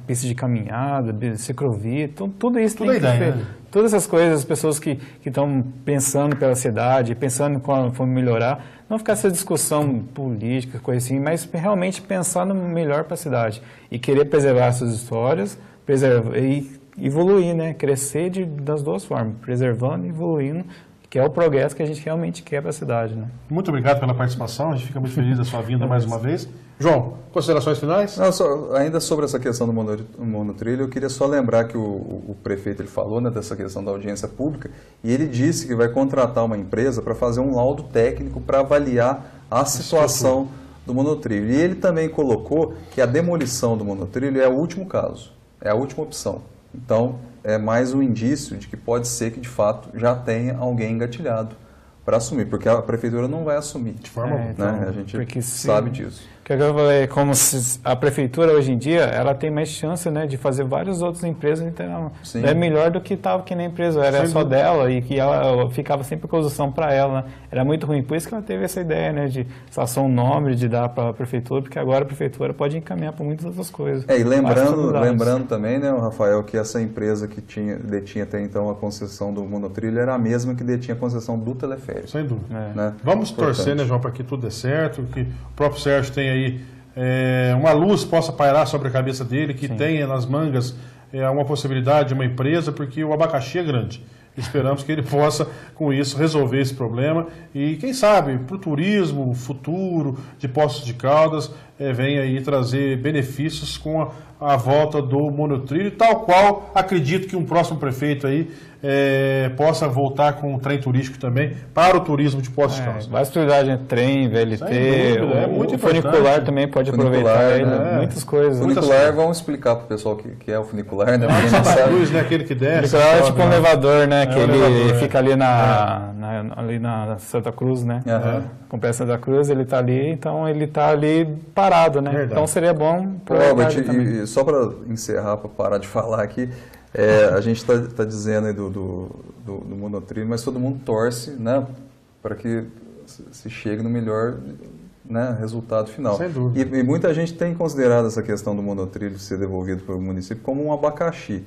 pista de caminhada, ciclovia, tudo isso Tudo tem que ideia, ser. né? Todas essas coisas, as pessoas que estão pensando pela cidade, pensando em como melhorar, não ficar essa discussão política, coisa assim, mas realmente pensar no melhor para a cidade e querer preservar essas histórias, preservar e evoluir, né? Crescer das duas formas, preservando e evoluindo, que é o progresso que a gente realmente quer para a cidade, né? Muito obrigado pela participação, a gente fica muito feliz da sua vinda mais uma vez. João, considerações finais? Não, ainda sobre essa questão do monotrilho, eu queria só lembrar que o prefeito ele falou, né, dessa questão da audiência pública, e ele disse que vai contratar uma empresa para fazer um laudo técnico para avaliar a situação do monotrilho. E ele também colocou que a demolição do monotrilho é o último caso, é a última opção. Então, é mais um indício de que pode ser que, de fato, já tenha alguém engatilhado para assumir, porque a prefeitura não vai assumir. De forma alguma. Né? A gente sabe disso. Que eu falei, como se a prefeitura hoje em dia, ela tem mais chance, né, de fazer várias outras empresas, então é melhor do que estava que na empresa, era só dela e que ela ficava sempre com posição para ela, né? Era muito ruim, por isso que ela teve essa ideia, né, de só um nome, de dar para a prefeitura, porque agora a prefeitura pode encaminhar para muitas outras coisas. E lembrando também, né, Rafael, que essa empresa que detinha até então a concessão do monotrilho era a mesma que detinha a concessão do teleférico. Sem dúvida. Né? Vamos torcer, né, João, para que tudo dê certo, que o próprio Sérgio tenha aí uma luz possa pairar sobre a cabeça dele, que tenha nas mangas uma possibilidade de uma empresa, porque o abacaxi é grande. Esperamos que ele possa, com isso, resolver esse problema e, quem sabe, para o turismo futuro de Poços de Caldas, venha aí trazer benefícios com a volta do monotrilho, tal qual acredito que um próximo prefeito aí possa voltar com o trem turístico também para o turismo de Poços de Caldas. Várias prioridades, né? Trem, VLT, muito o funicular também pode aproveitar ele, muitas coisas. O funicular, vamos explicar para o pessoal que é o funicular, né? Santa Cruz, né? Aquele que desce. O funicular é tipo um elevador, né? Que ele fica ali ali na Santa Cruz, né? Com o pé Santa Cruz, ele está ali, então ele está ali parado, né? Verdade. Então seria bom Robert, e só para encerrar, para parar de falar aqui, a gente está dizendo aí do monotrilho, mas todo mundo torce, né, para que se chegue no melhor, né, resultado final. Sem dúvida. E muita gente tem considerado essa questão do monotrilho ser devolvido para o município como um abacaxi.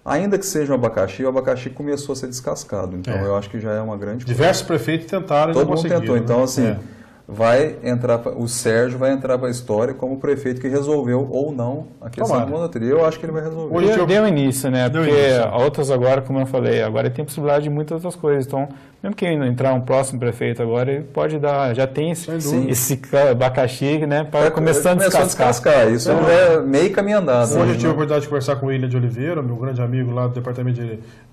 Ainda que seja um abacaxi, o abacaxi começou a ser descascado. Então eu acho que já é uma grande coisa. Diversos prefeitos tentaram e não conseguiram. Todo mundo tentou. Então, assim, o Sérgio vai entrar para a história como o prefeito que resolveu ou não a questão do monotrilho. Eu acho que ele vai resolver. Deu início, né? Porque outras agora, como eu falei, agora tem possibilidade de muitas outras coisas. Então, mesmo que entrar um próximo prefeito agora, ele pode dar, já tem esse abacaxi, né? Para começando a descascar. Isso é meio caminho andado. Hoje eu tive a oportunidade de conversar com o William de Oliveira, meu grande amigo lá do Departamento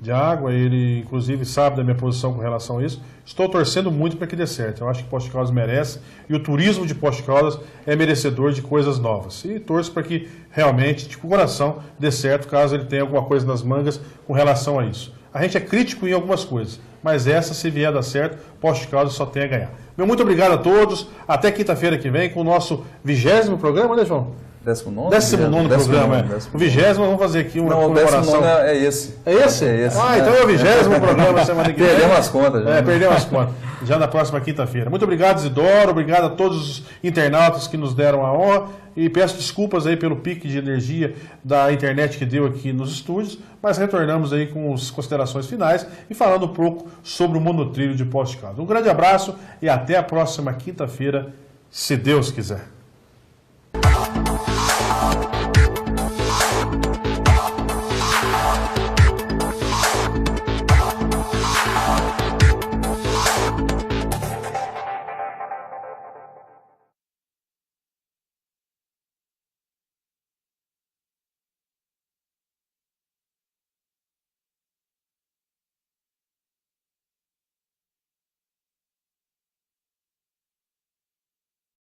de Água. Ele, inclusive, sabe da minha posição com relação a isso. Estou torcendo muito para que dê certo. Eu acho que Poços de Caldas merece. E o turismo de Poços de Caldas é merecedor de coisas novas. E torço para que realmente, de coração, dê certo, caso ele tenha alguma coisa nas mangas com relação a isso. A gente é crítico em algumas coisas, mas essa, se vier a dar certo, Poços de Caldas só tem a ganhar. Meu muito obrigado a todos. Até quinta-feira que vem com o nosso 20º programa, né, João? 19º programa, O 20º, vamos fazer aqui uma comemoração. O 19º é esse. É esse? Então é o 20º programa semana que vem. Perdemos as contas. Perdemos as contas. Já na próxima quinta-feira. Muito obrigado, Isidoro. Obrigado a todos os internautas que nos deram a honra. E peço desculpas aí pelo pique de energia da internet que deu aqui nos estúdios. Mas retornamos aí com as considerações finais e falando um pouco sobre o monotrilho de Poços de Caldas. Um grande abraço e até a próxima quinta-feira, se Deus quiser.